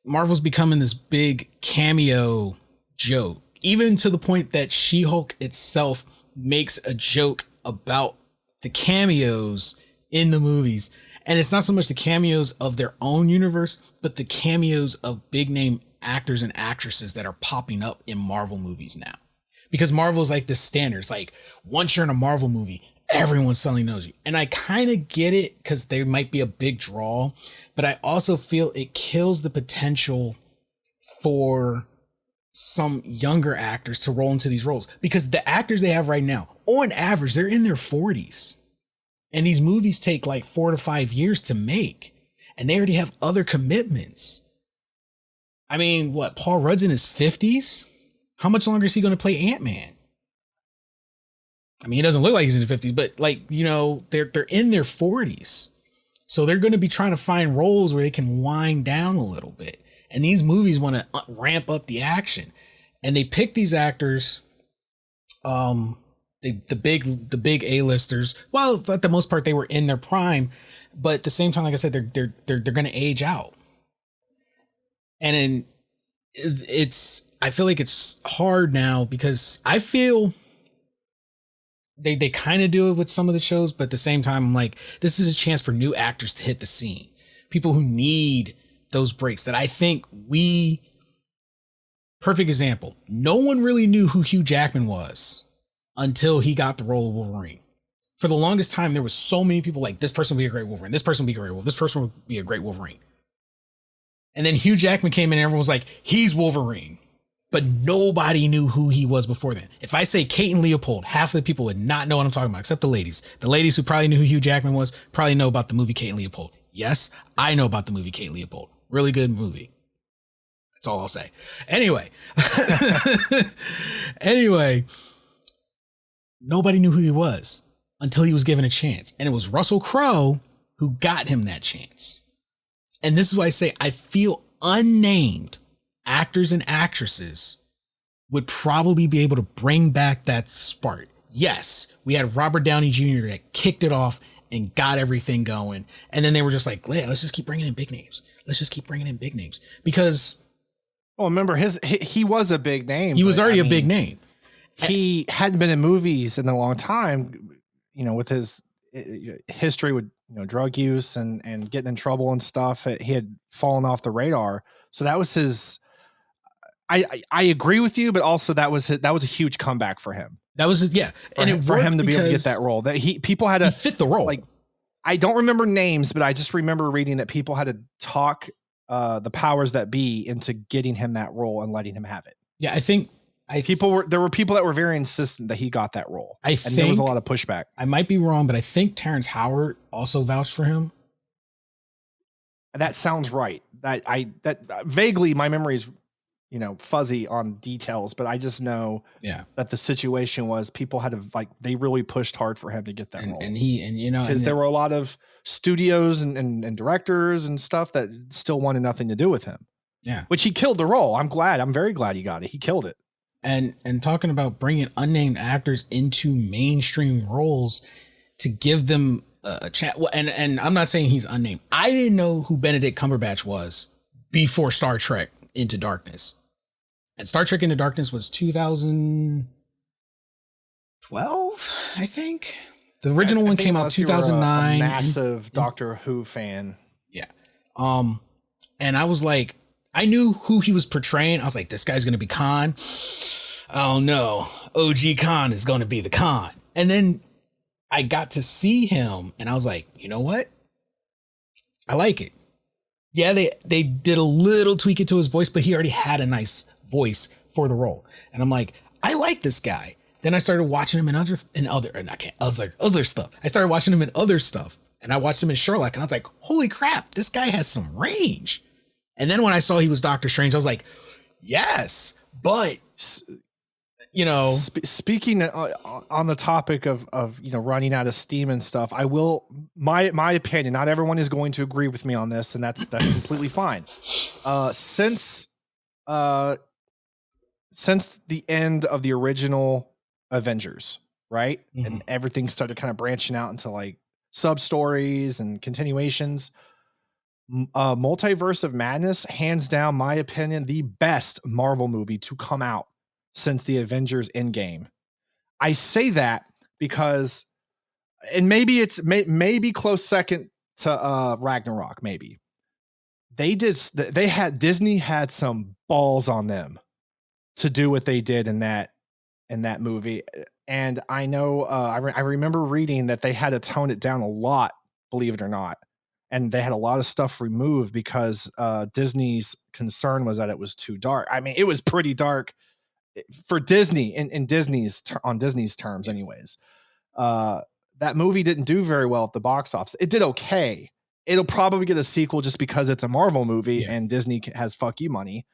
Marvel's becoming this big cameo joke, even to the point that She-Hulk itself makes a joke about the cameos in the movies. And it's not so much the cameos of their own universe, but the cameos of big name actors and actresses that are popping up in Marvel movies now. Because Marvel is like the standard. It's like, once you're in a Marvel movie, everyone suddenly knows you. And I kind of get it, because they might be a big draw, but I also feel it kills the potential for some younger actors to roll into these roles, because the actors they have right now, on average, they're in their 40s, and these movies take like 4 to 5 years to make, and they already have other commitments. I mean, what, Paul Rudd's in his 50s? How much longer is he going to play Ant-Man? I mean, he doesn't look like he's in the 50s, but like, you know, they're in their 40s. So they're going to be trying to find roles where they can wind down a little bit. And these movies want to ramp up the action. And they pick these actors, the big A-listers. Well, for the most part, they were in their prime, but at the same time, like I said, they're going to age out. And I feel like it's hard now, because I feel they kind of do it with some of the shows, but at the same time, I'm like, this is a chance for new actors to hit the scene. People who need those breaks that I think perfect example. No one really knew who Hugh Jackman was until he got the role of Wolverine. For the longest time, there was so many people like, this person would be a great Wolverine. This person would be a great Wolverine. This person would be a great Wolverine. And then Hugh Jackman came in and everyone was like, he's Wolverine. But nobody knew who he was before then. If I say Kate and Leopold, half of the people would not know what I'm talking about, except the ladies. The ladies who probably knew who Hugh Jackman was probably know about the movie Kate and Leopold. Yes, I know about the movie Kate and Leopold. Really good movie. That's all I'll say. Anyway, nobody knew who he was until he was given a chance. And it was Russell Crowe who got him that chance. And this is why I say I feel unnamed actors and actresses would probably be able to bring back that spark. Yes, we had Robert Downey Jr. that kicked it off and got everything going. And then they were just like, yeah, let's just keep bringing in big names. Let's just keep bringing in big names, because. Well, remember he was a big name. He was already a big name. He hadn't been in movies in a long time, you know, with his history with, you know, drug use and getting in trouble and stuff. He had fallen off the radar. So that was his. I agree with you, but also that was a huge comeback for him. That was, yeah. And for him to be able to get that role, that people had to fit the role. Like, I don't remember names, but I just remember reading that people had to talk the powers that be into getting him that role and letting him have it. Yeah, I think there were people that were very insistent that he got that role. And there was a lot of pushback. I might be wrong, but I think Terrence Howard also vouched for him. That sounds right. That vaguely my memory is fuzzy on details, but I just know that the situation was people had to they really pushed hard for him to get that role. Because there were a lot of studios and directors and stuff that still wanted nothing to do with him. Yeah. Which he killed the role. I'm very glad he got it. He killed it. And talking about bringing unnamed actors into mainstream roles to give them a chat. And I'm not saying he's unnamed. I didn't know who Benedict Cumberbatch was before Star Trek Into Darkness. And Star Trek Into Darkness was 2012, I think. The original one came out 2009. A massive Doctor Who fan. Yeah. And I was like, I knew who he was portraying. I was like, this guy's going to be Khan. Oh no, OG Khan is going to be the Khan. And then I got to see him and I was like, you know what? I like it. Yeah, they did a little tweak it to his voice, but he already had a nice voice for the role. And I'm like, I like this guy. Then I started watching him in other stuff. I started watching him in other stuff. And I watched him in Sherlock and I was like, holy crap, this guy has some range. And then when I saw he was Doctor Strange, I was like, yes, but speaking on the topic of running out of steam and stuff, I will my opinion. Not everyone is going to agree with me on this, and that's completely fine. Since the end of the original Avengers, right, and everything started kind of branching out into sub stories and continuations. Multiverse of Madness, hands down, my opinion, the best Marvel movie to come out since the Avengers Endgame. I say that because, and maybe it's maybe close second to Ragnarok. Maybe Disney had some balls on them to do what they did in that movie. And I know I remember reading that they had to tone it down a lot, believe it or not. And they had a lot of stuff removed because Disney's concern was that it was too dark. I mean, it was pretty dark for Disney in Disney's on Disney's terms, anyways. That movie didn't do very well at the box office. It did okay. It'll probably get a sequel just because it's a Marvel movie and Disney has fuck you money.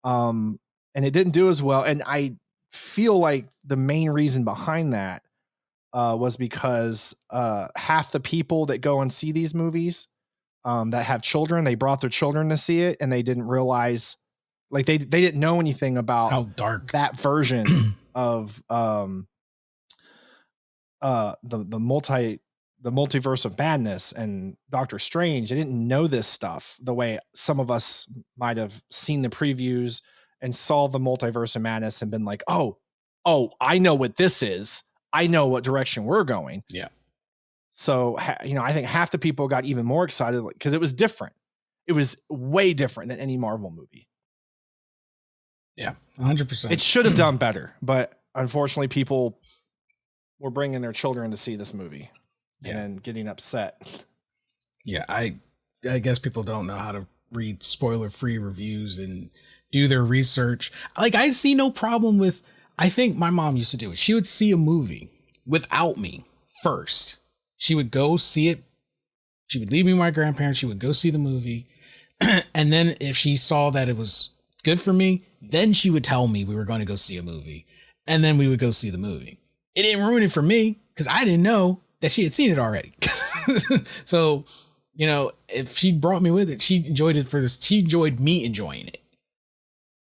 And it didn't do as well. And I feel like the main reason behind that was because half the people that go and see these movies that have children, they brought their children to see it and they didn't realize, they didn't know anything about how dark that version of the multiverse of madness and Doctor Strange. They didn't know this stuff the way some of us might have seen the previews and saw the multiverse of madness and been like, oh, I know what this is. I know what direction we're going. Yeah. So, I think half the people got even more excited because it was different. It was way different than any Marvel movie. Yeah, 100%. It should have done better, but unfortunately people were bringing their children to see this movie and then getting upset. Yeah, I guess people don't know how to read spoiler-free reviews and do their research. I see no problem with, I think my mom used to do it. She would see a movie without me first. She would go see it. She would leave me with my grandparents. She would go see the movie. And then if she saw that it was good for me, then she would tell me we were going to go see a movie. And then we would go see the movie. It didn't ruin it for me because I didn't know that she had seen it already. So, if she brought me with it, she enjoyed it she enjoyed me enjoying it.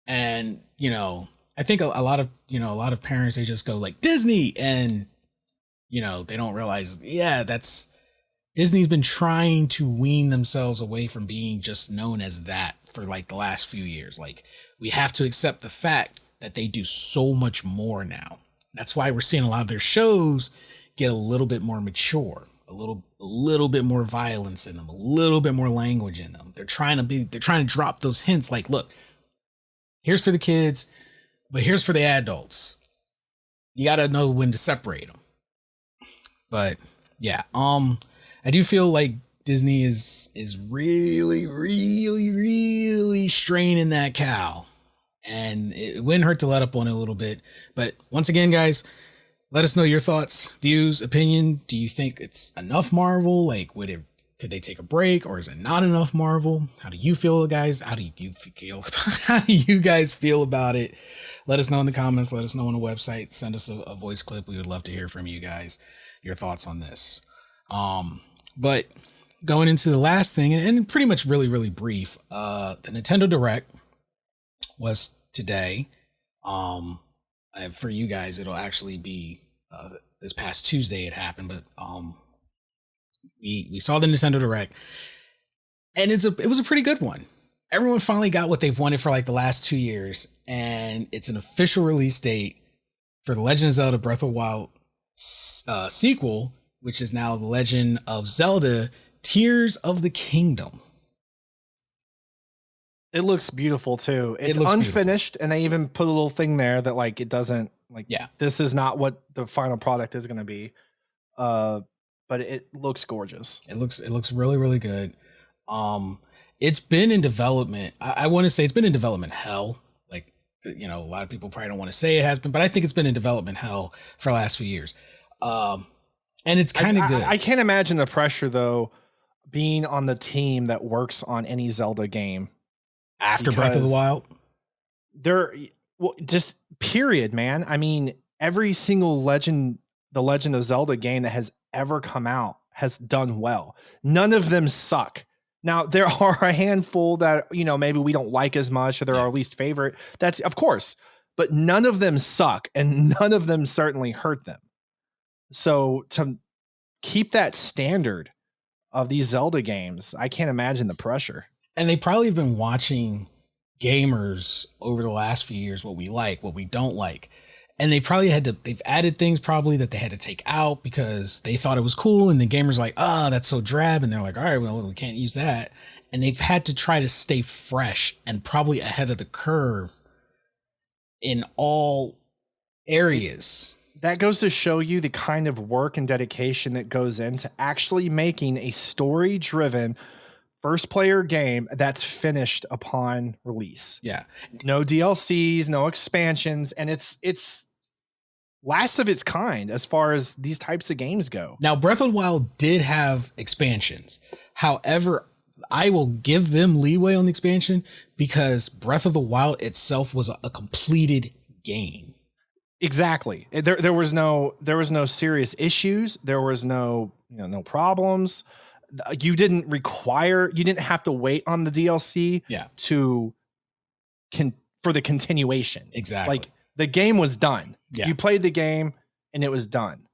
And, I think a lot of parents, they just go Disney and, they don't realize, Disney's been trying to wean themselves away from being just known as that for the last few years. We have to accept the fact that they do so much more now. That's why we're seeing a lot of their shows get a little bit more mature, a little bit more violence in them, a little bit more language in them. They're trying to drop those hints look, here's for the kids, but here's for the adults. You got to know when to separate them. But yeah, I do feel like Disney is really, really, really straining that cow, and it wouldn't hurt to let up on it a little bit. But once again, guys, let us know your thoughts, views, opinion. Do you think it's enough Marvel? Would it Could they take a break, or is it not enough Marvel? How do you feel, guys? How do you feel? How do you guys feel about it? Let us know in the comments. Let us know on the website. Send us a voice clip. We would love to hear from you guys, your thoughts on this. But going into the last thing, and pretty much really brief, the Nintendo Direct was today. For you guys, it'll actually be this past Tuesday it happened, but we saw the Nintendo Direct, and it was a pretty good one. Everyone finally got what they've wanted for like the last 2 years, and it's an official release date for the Legend of Zelda Breath of the Wild sequel, which is now the Legend of Zelda Tears of the Kingdom. It looks beautiful too. It's unfinished, beautiful. And they even put a little thing there that like it doesn't like. Yeah, this is not what the final product is going to be. But it looks gorgeous. It looks really good. It's been in development. I want to say it's been in development hell. Like, a lot of people probably don't want to say it has been, but I think it's been in development hell for the last few years. And it's kind of good. I can't imagine the pressure though, being on the team that works on any Zelda game after Breath of the Wild. Just period, man. I mean, every single the Legend of Zelda game that has ever come out has done well. None of them suck. Now there are a handful that, maybe we don't like as much, or they're our least favorite. That's of course, but none of them suck, and none of them certainly hurt them. So to keep that standard of these Zelda games, I can't imagine the pressure. And they probably have been watching gamers over the last few years, what we like, what we don't like. And they probably they've added things probably that they had to take out because they thought it was cool. And the gamers like, that's so drab. And they're like, all right, well, we can't use that. And they've had to try to stay fresh and probably ahead of the curve in all areas. That goes to show you the kind of work and dedication that goes into actually making a story-driven first player game that's finished upon release. Yeah. No DLCs, no expansions. And it's last of its kind as far as these types of games go. Now, Breath of the Wild did have expansions. However, I will give them leeway on the expansion because Breath of the Wild itself was a completed game. Exactly. There was no serious issues. There was no problems. You didn't have to wait on the DLC for the continuation. Exactly. Like the game was done. Yeah. You played the game and it was done,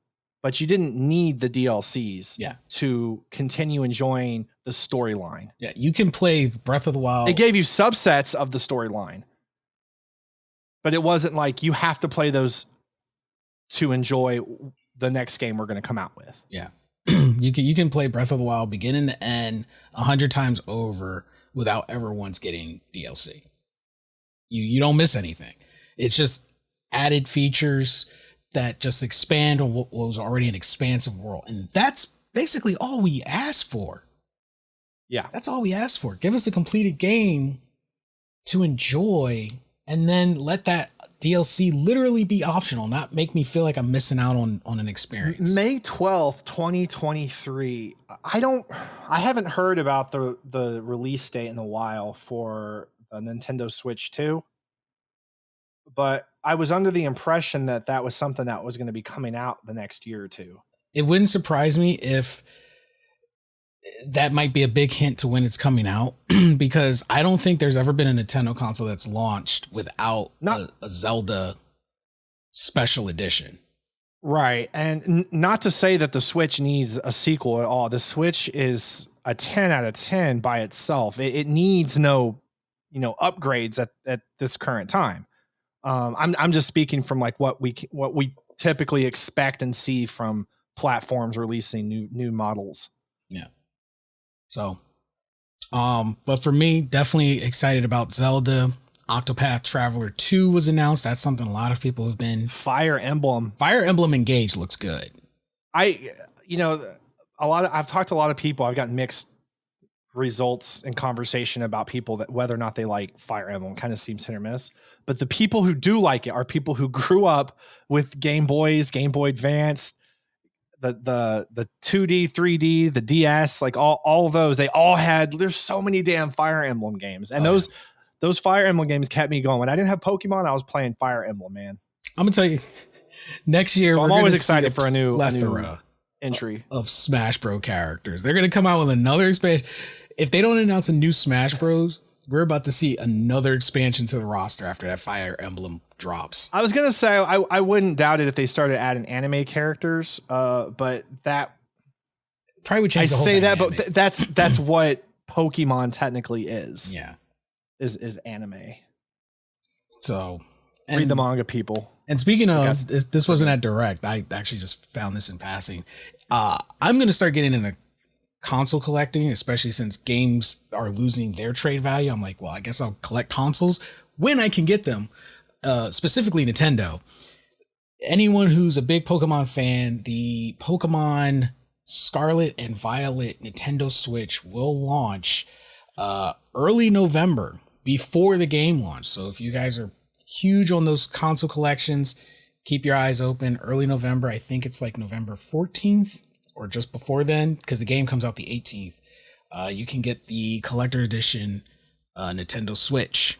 but you didn't need the DLCs to continue enjoying the storyline. Yeah. You can play Breath of the Wild. They gave you subsets of the storyline, but it wasn't like you have to play those to enjoy the next game we're going to come out with. Yeah. You can play Breath of the Wild beginning to end 100 times over without ever once getting DLC. You don't miss anything. It's just added features that just expand on what was already an expansive world. And that's basically all we asked for. Yeah. That's all we asked for. Give us a completed game to enjoy, and then let that DLC literally be optional, not make me feel like I'm missing out on an experience. May 12th, 2023. I haven't heard about the release date in a while for a Nintendo Switch 2, but I was under the impression that was something that was going to be coming out the next year or two. It wouldn't surprise me if that might be a big hint to when it's coming out, because I don't think there's ever been a Nintendo console that's launched without a Zelda special edition. Right. And not to say that the Switch needs a sequel at all. The Switch is a 10 out of 10 by itself. It needs no, upgrades at this current time. I'm just speaking from like what we typically expect and see from platforms releasing new models. Yeah. So, but for me, definitely excited about Zelda. Octopath Traveler 2 was announced. That's something a lot of people have been. Fire Emblem Engage looks good. I've talked to a lot of people. I've gotten mixed results and conversation about people that whether or not they like Fire Emblem. Kind of seems hit or miss. But the people who do like it are people who grew up with Game Boys, Game Boy Advance, the 2D, 3D, the DS, like all of those, they all had. There's so many damn Fire Emblem games, and those Fire Emblem games kept me going. When I didn't have Pokemon, I was playing Fire Emblem, man. I'm gonna tell you, next year So we're I'm always gonna excited see for a new plethora entry of Smash Bro characters. They're gonna come out with another expansion. If they don't announce a new Smash Bros, we're about to see another expansion to the roster after that Fire Emblem drops. I was gonna say I wouldn't doubt it if they started adding anime characters, but that Probably would change. I the whole say that, dynamic. but that's what Pokemon technically is. Yeah. Is anime. So Read the manga, people. And speaking of, this wasn't at Direct. I actually just found this in passing. I'm going to start getting into console collecting, especially since games are losing their trade value. I'm like, well, I guess I'll collect consoles when I can get them, specifically Nintendo. Anyone who's a big Pokemon fan, the Pokemon Scarlet and Violet Nintendo Switch will launch early November before the game launch. So if you guys are huge on those console collections, keep your eyes open. Early November, I think it's like November 14th or just before then, because the game comes out the 18th. You can get the collector edition Nintendo Switch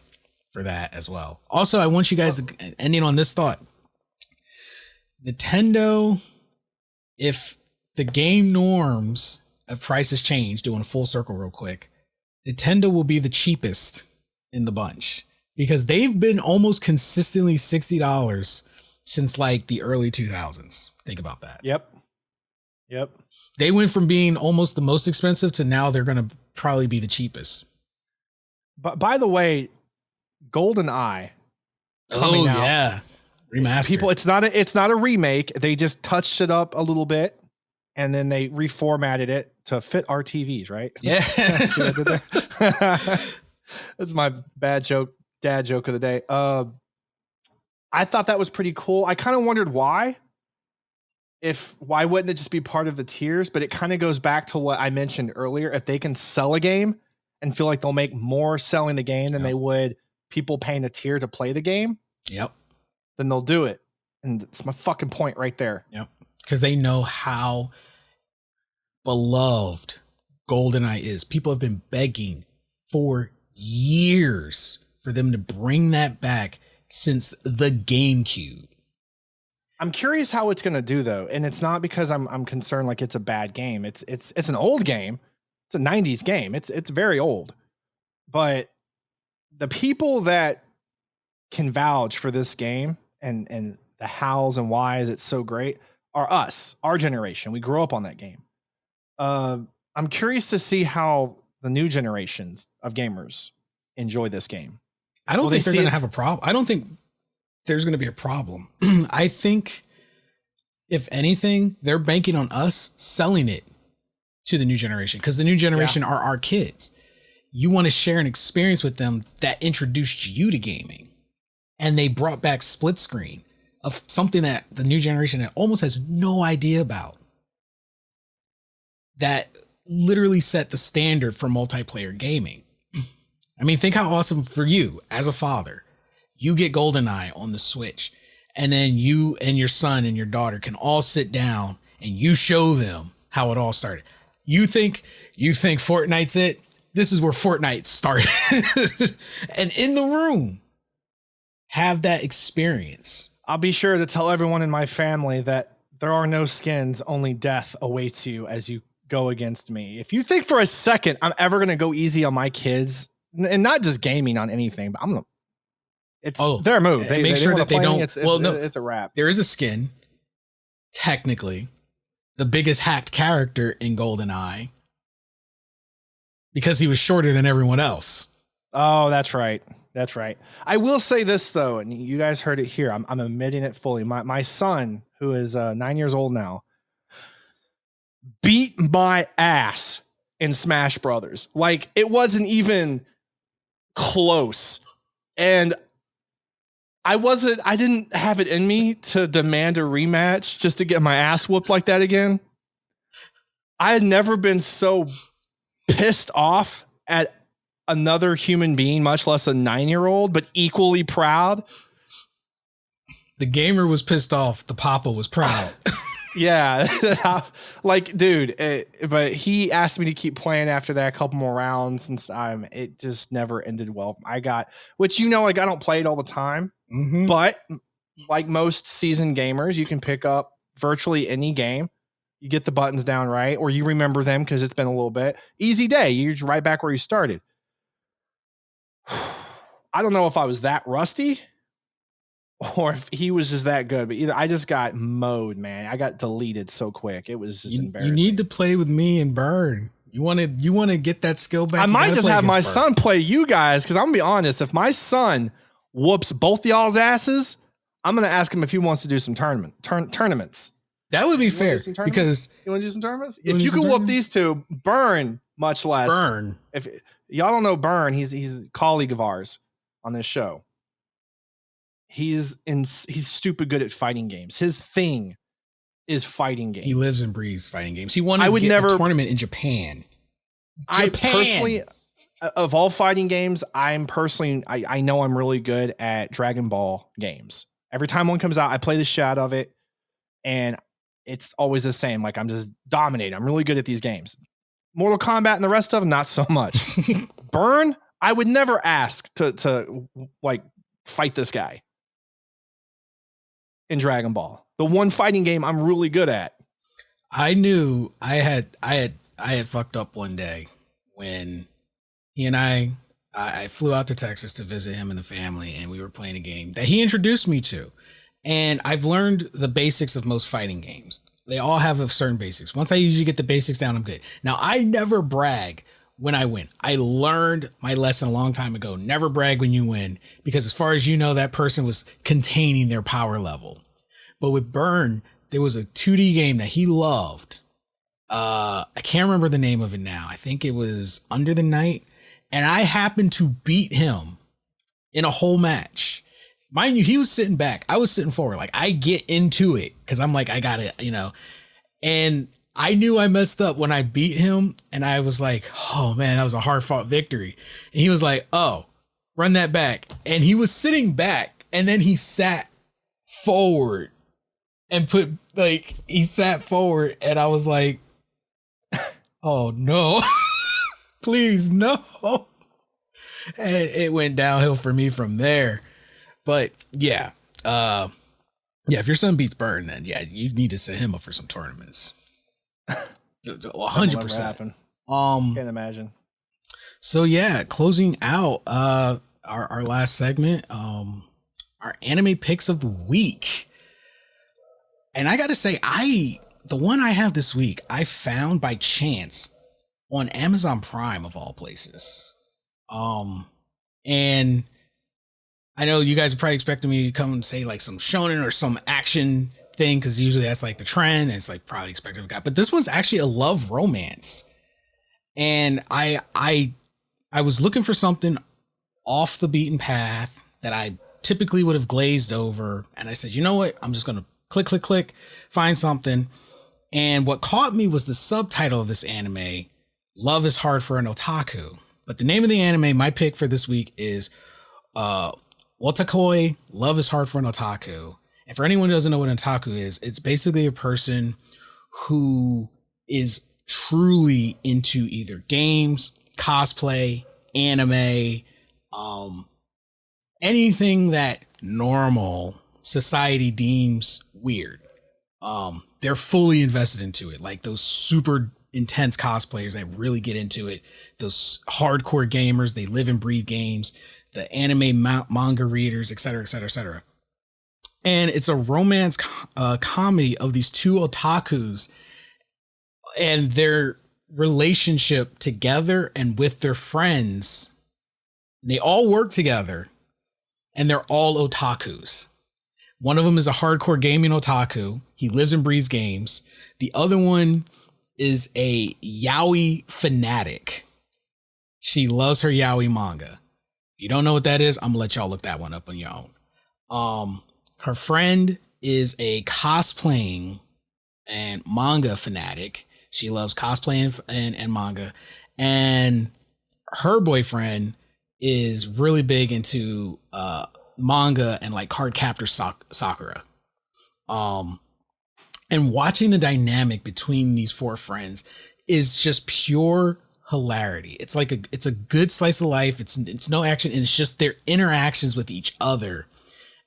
for that as well. Also, I want you guys to, ending on this thought, Nintendo, if the game norms of prices change, doing a full circle real quick, Nintendo will be the cheapest in the bunch because they've been almost consistently $60 since like the early 2000s. Think about that. Yep. They went from being almost the most expensive to now they're going to probably be the cheapest. But by the way, GoldenEye coming out. Yeah. Remastered. People, it's not a remake. They just touched it up a little bit and then they reformatted it to fit our TVs, right? Yeah. See what I did there? That's my dad joke of the day. I thought that was pretty cool. I kind of wondered why wouldn't it just be part of the tiers? But it kind of goes back to what I mentioned earlier. If they can sell a game and feel like they'll make more selling the game than they would people paying a tier to play the game. Yep. Then they'll do it. And it's my fucking point right there. Yep. Because they know how beloved GoldenEye is. People have been begging for years for them to bring that back since the GameCube. I'm curious how it's going to do though. And it's not because I'm concerned like it's a bad game. It's an old game. It's a 90s game. It's very old. But the people that can vouch for this game and the hows and whys it's so great are us, our generation. We grew up on that game. I'm curious to see how the new generations of gamers enjoy this game. I don't think they're going to have a problem. I don't think there's going to be a problem. I think, if anything, they're banking on us selling it to the new generation because the new generation are our kids. You want to share an experience with them that introduced you to gaming. And they brought back split screen of something that the new generation almost has no idea about. That literally set the standard for multiplayer gaming. I mean, think how awesome for you as a father. You get GoldenEye on the Switch, and then you and your son and your daughter can all sit down and you show them how it all started. You think Fortnite's it? This is where Fortnite started. And in the room, have that experience. I'll be sure to tell everyone in my family that there are no skins, only death awaits you as you go against me. If you think for a second I'm ever going to go easy on my kids, and not just gaming on anything, but it's their move. They make sure that they don't. It's a wrap. There is a skin, technically, the biggest hacked character in GoldenEye, because he was shorter than everyone else. Oh, that's right. That's right. I will say this though, and you guys heard it here. I'm admitting it fully. My son, who is 9 years old now, beat my ass in Smash Brothers. Like it wasn't even close. And I didn't have it in me to demand a rematch just to get my ass whooped like that again. I had never been so pissed off at another human being, much less a 9-year-old, but equally proud. The gamer was pissed off. The papa was proud. Yeah. Like, dude, but he asked me to keep playing after that, a couple more rounds, and it just never ended well. Which, like, I don't play it all the time, but like most seasoned gamers, you can pick up virtually any game. You get the buttons down right, or you remember them because it's been a little bit. Easy day. You're right back where you started. I don't know if I was that rusty or if he was just that good, but either I just got mowed, man. I got deleted so quick. It was just embarrassing. You need to play with me and Burn. You want to get that skill back. I might just have my son play you guys, because I'm gonna be honest. If my son whoops both y'all's asses, I'm gonna ask him if he wants to do some tournaments. That would be fair, because you want to do some tournaments. If you could whoop these two, Burn, much less Burn. If y'all don't know Burn, he's a colleague of ours on this show. He's stupid good at fighting games. His thing is fighting games. He lives and breathes fighting games. He wanted to get a tournament in Japan. I personally, of all fighting games, I know I'm really good at Dragon Ball games. Every time one comes out, I play the shit out of it, and it's always the same. Like, I'm just dominating. I'm really good at these games. Mortal Kombat and the rest of them, not so much. Burn, I would never ask to like fight this guy in Dragon Ball. The one fighting game I'm really good at. I knew I had fucked up one day when he and I flew out to Texas to visit him and the family, and we were playing a game that he introduced me to. And I've learned the basics of most fighting games. They all have a certain basics. Once I usually get the basics down, I'm good. Now, I never brag when I win. I learned my lesson a long time ago. Never brag when you win, because as far as you know, that person was containing their power level. But with Burn, there was a 2D game that he loved. I can't remember the name of it now. I think it was Under the Night. And I happened to beat him in a whole match. Mind you, he was sitting back. I was sitting forward. Like, I get into it because I'm like, I got it, And I knew I messed up when I beat him. And I was like, oh, man, that was a hard fought victory. And he was like, oh, run that back. And he was sitting back. And then he sat forward and he sat forward. And I was like, oh, no, please, no. And it went downhill for me from there. But yeah, if your son beats Burn, then yeah, you need to set him up for some tournaments. 100%. Can't imagine. So yeah, closing out our last segment, our anime picks of the week. And I got to say, the one I have this week, I found by chance on Amazon Prime of all places. And I know you guys are probably expecting me to come and say like some shonen or some action thing, because usually that's like the trend, and it's like probably expected of a guy. But this one's actually a love romance, and I was looking for something off the beaten path that I typically would have glazed over, and I said, you know what? I'm just gonna click, find something. And what caught me was the subtitle of this anime, "Love is Hard for an Otaku." But the name of the anime, my pick for this week, is Wotakoi, Love is Hard for an Otaku. And for anyone who doesn't know what an otaku is, it's basically a person who is truly into either games, cosplay, anime, anything that normal society deems weird. They're fully invested into it. Like those super intense cosplayers that really get into it, those hardcore gamers, they live and breathe games, the anime manga readers, etc., etc., etc. And it's a romance comedy of these two otakus and their relationship together and with their friends. They all work together and they're all otakus. One of them is a hardcore gaming otaku. He lives and breathes games. The other one is a yaoi fanatic. She loves her yaoi manga. If you don't know what that is, I'm gonna let y'all look that one up on your own. Her friend is a cosplaying and manga fanatic. She loves cosplaying and manga. And her boyfriend is really big into manga and like Cardcaptor Sakura. And And watching the dynamic between these four friends is just pure hilarity. It's like it's a good slice of life. It's no action, and it's just their interactions with each other.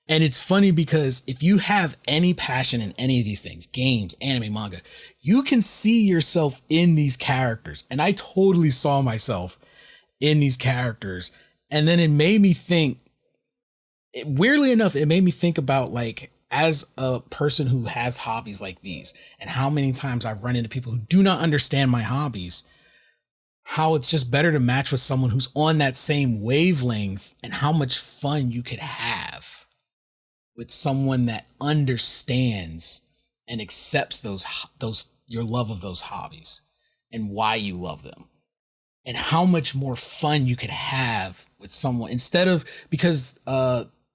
And it's funny because if you have any passion in any of these things, games, anime, manga, you can see yourself in these characters. And I totally saw myself in these characters. And then it made me think, weirdly enough, it made me think about, like, as a person who has hobbies like these, and how many times I've run into people who do not understand my hobbies, how it's just better to match with someone who's on that same wavelength, and how much fun you could have with someone that understands and accepts those your love of those hobbies and why you love them, and how much more fun you could have with someone, instead of, because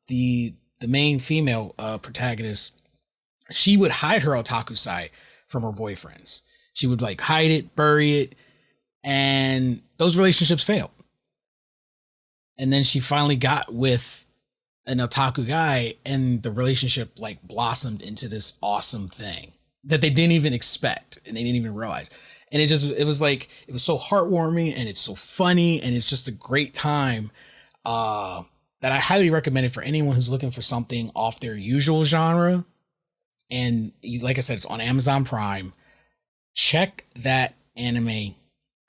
the main female protagonist, she would hide her otaku side from her boyfriends. She would, like, hide it, bury it, and those relationships failed. And then she finally got with an otaku guy, and the relationship, like, blossomed into this awesome thing that they didn't even expect and they didn't even realize. And it was so heartwarming, and it's so funny, and it's just a great time. That I highly recommend it for anyone who's looking for something off their usual genre. And like I said, it's on Amazon Prime. Check that anime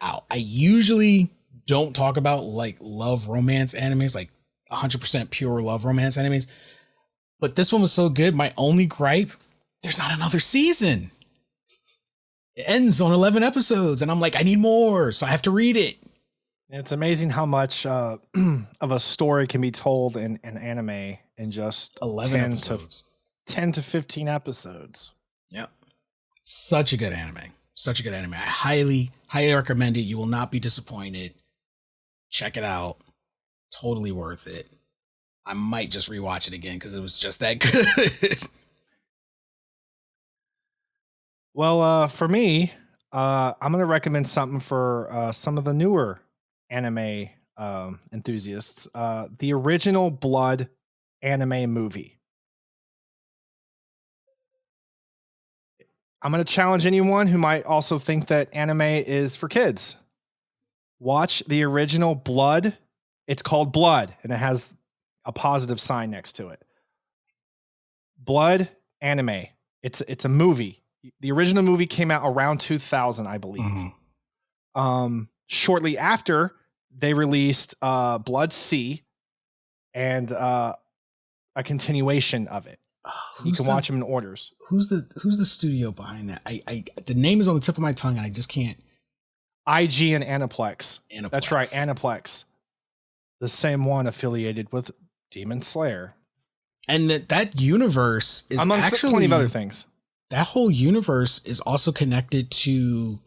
out. I usually don't talk about, like, love romance animes, like 100% pure love romance animes. But this one was so good. My only gripe, there's not another season. It ends on 11 episodes. And I'm like, I need more. So I have to read it. It's amazing how much of a story can be told in an anime in just 10 to 15 episodes. Yep. Such a good anime. Such a good anime. I highly, highly recommend it. You will not be disappointed. Check it out. Totally worth it. I might just rewatch it again because it was just that good. Well, for me, I'm going to recommend something for some of the newer anime enthusiasts. The original Blood anime movie. I'm going to challenge anyone who might also think that anime is for kids. Watch the original Blood. It's called Blood, and it has a positive sign next to it. Blood anime. It's a movie. The original movie came out around 2000, I believe. Mm-hmm. Shortly after, they released Blood C and a continuation of it. You can watch them in orders. Who's the studio behind that? I the name is on the tip of my tongue, and I just can't. IG and Aniplex. That's right, Aniplex. The same one affiliated with Demon Slayer. And that universe is amongst actually plenty of other things. That whole universe is also connected to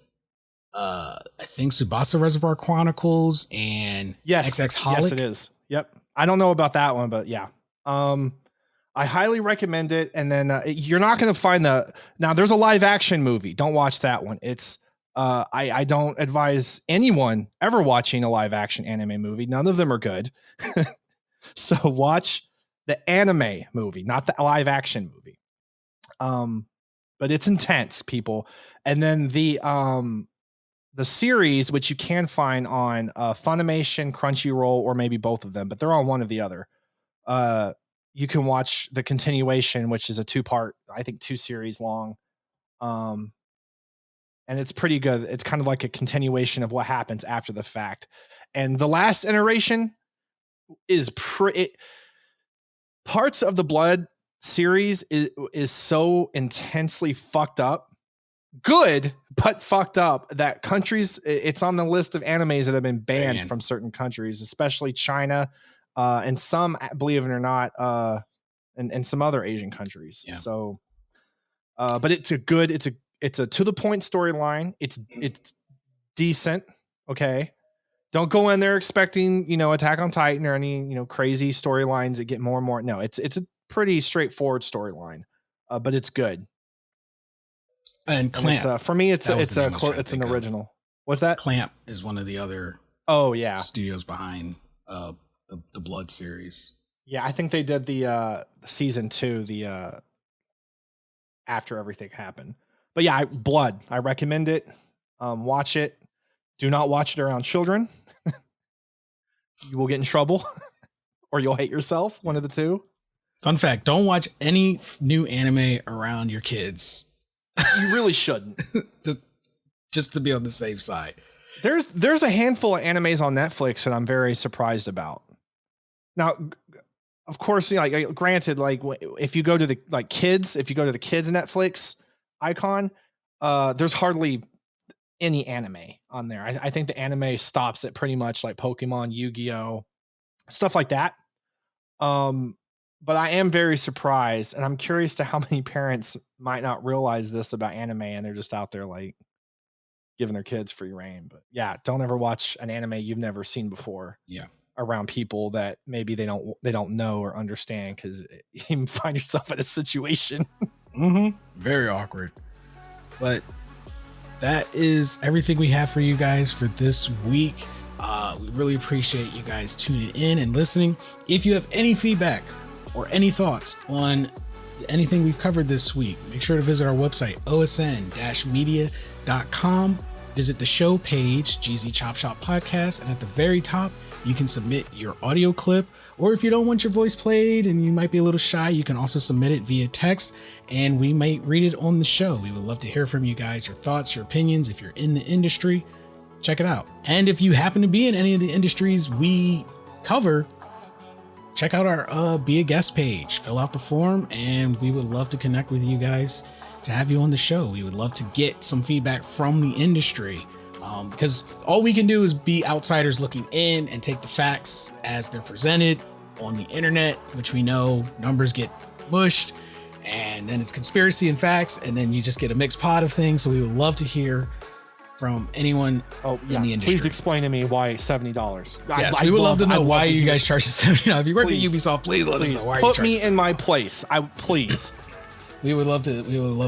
I think Tsubasa Reservoir Chronicles and XX Holic. Yes, it is. Yep. I don't know about that one, but yeah. I highly recommend it. And then you're not going to find now there's a live action movie. Don't watch that one. It's I don't advise anyone ever watching a live action anime movie. None of them are good. So watch the anime movie, not the live action movie. But it's intense, people. And then the series, which you can find on Funimation, Crunchyroll, or maybe both of them, but they're on one or the other. You can watch the continuation, which is a 2-part, I think 2 series long. And it's pretty good. It's kind of like a continuation of what happens after the fact. And the last iteration is parts of the Blood series is so intensely fucked up. Good, but fucked up that countries, it's on the list of animes that have been banned from certain countries, especially China, and some, believe it or not, and some other Asian countries. Yeah. So, but it's a to the point storyline. It's decent. Okay. Don't go in there expecting, Attack on Titan or any, crazy storylines that get more and more. No, it's a pretty straightforward storyline, but it's good. And Clamp, for me, it's an original. What's that? Clamp is one of the other studios behind the Blood series. Yeah, I think they did the season 2, the after everything happened. But yeah, Blood, I recommend it. Watch it. Do not watch it around children. You will get in trouble or you'll hate yourself. One of the two. Fun fact, don't watch any new anime around your kids. You really shouldn't. just to be on the safe side. There's a handful of animes on Netflix that I'm very surprised about. Now, of course, you know, like, granted, like if you go to the kids Netflix icon, there's hardly any anime on there. I think the anime stops at pretty much like Pokemon, Yu-Gi-Oh, stuff like that. But I am very surprised, and I'm curious to how many parents might not realize this about anime, and they're just out there like giving their kids free reign. But yeah, don't ever watch an anime you've never seen before. Yeah. Around people that maybe they don't know or understand, because you find yourself in a situation. Very awkward. But that is everything we have for you guys for this week. We really appreciate you guys tuning in and listening. If you have any feedback or any thoughts on anything we've covered this week, make sure to visit our website, osn-media.com. Visit the show page, GZ Chop Shop Podcast, and at the very top, you can submit your audio clip, or if you don't want your voice played and you might be a little shy, you can also submit it via text and we might read it on the show. We would love to hear from you guys, your thoughts, your opinions. If you're in the industry, check it out. And if you happen to be in any of the industries we cover, check out our Be a Guest page, fill out the form, and we would love to connect with you guys to have you on the show. We would love to get some feedback from the industry. Because all we can do is be outsiders looking in and take the facts as they're presented on the internet, which we know numbers get mushed and then it's conspiracy and facts, and then you just get a mixed pot of things. So we would love to hear from anyone in the industry. Please explain to me why $70. Yes, we would love to know why you guys charge us $70. If you work at Ubisoft, please let us know why you charge us. Put me in my place. Please. We would love to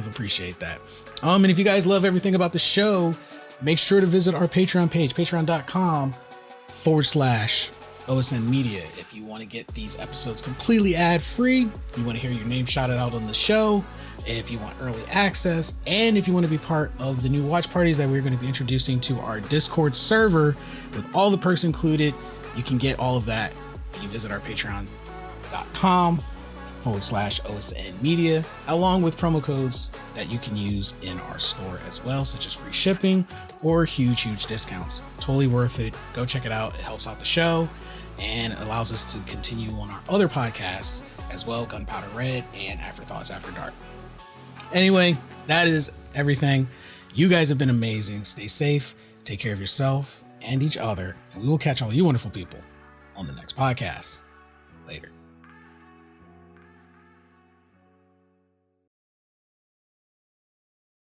appreciate that. And if you guys love everything about the show, make sure to visit our Patreon page, patreon.com/OSN Media. If you want to get these episodes completely ad-free, you want to hear your name shouted out on the show, if you want early access, and if you want to be part of the new watch parties that we're going to be introducing to our Discord server with all the perks included, you can get all of that when you visit our patreon.com/OSN Media, along with promo codes that you can use in our store as well, such as free shipping or huge discounts. Totally worth it. Go check it out. It helps out the show and allows us to continue on our other podcasts as well, Gunpowder Red and Afterthoughts After Dark. Anyway, that is everything. You guys have been amazing. Stay safe, take care of yourself and each other, and we will catch all you wonderful people on the next podcast. Later.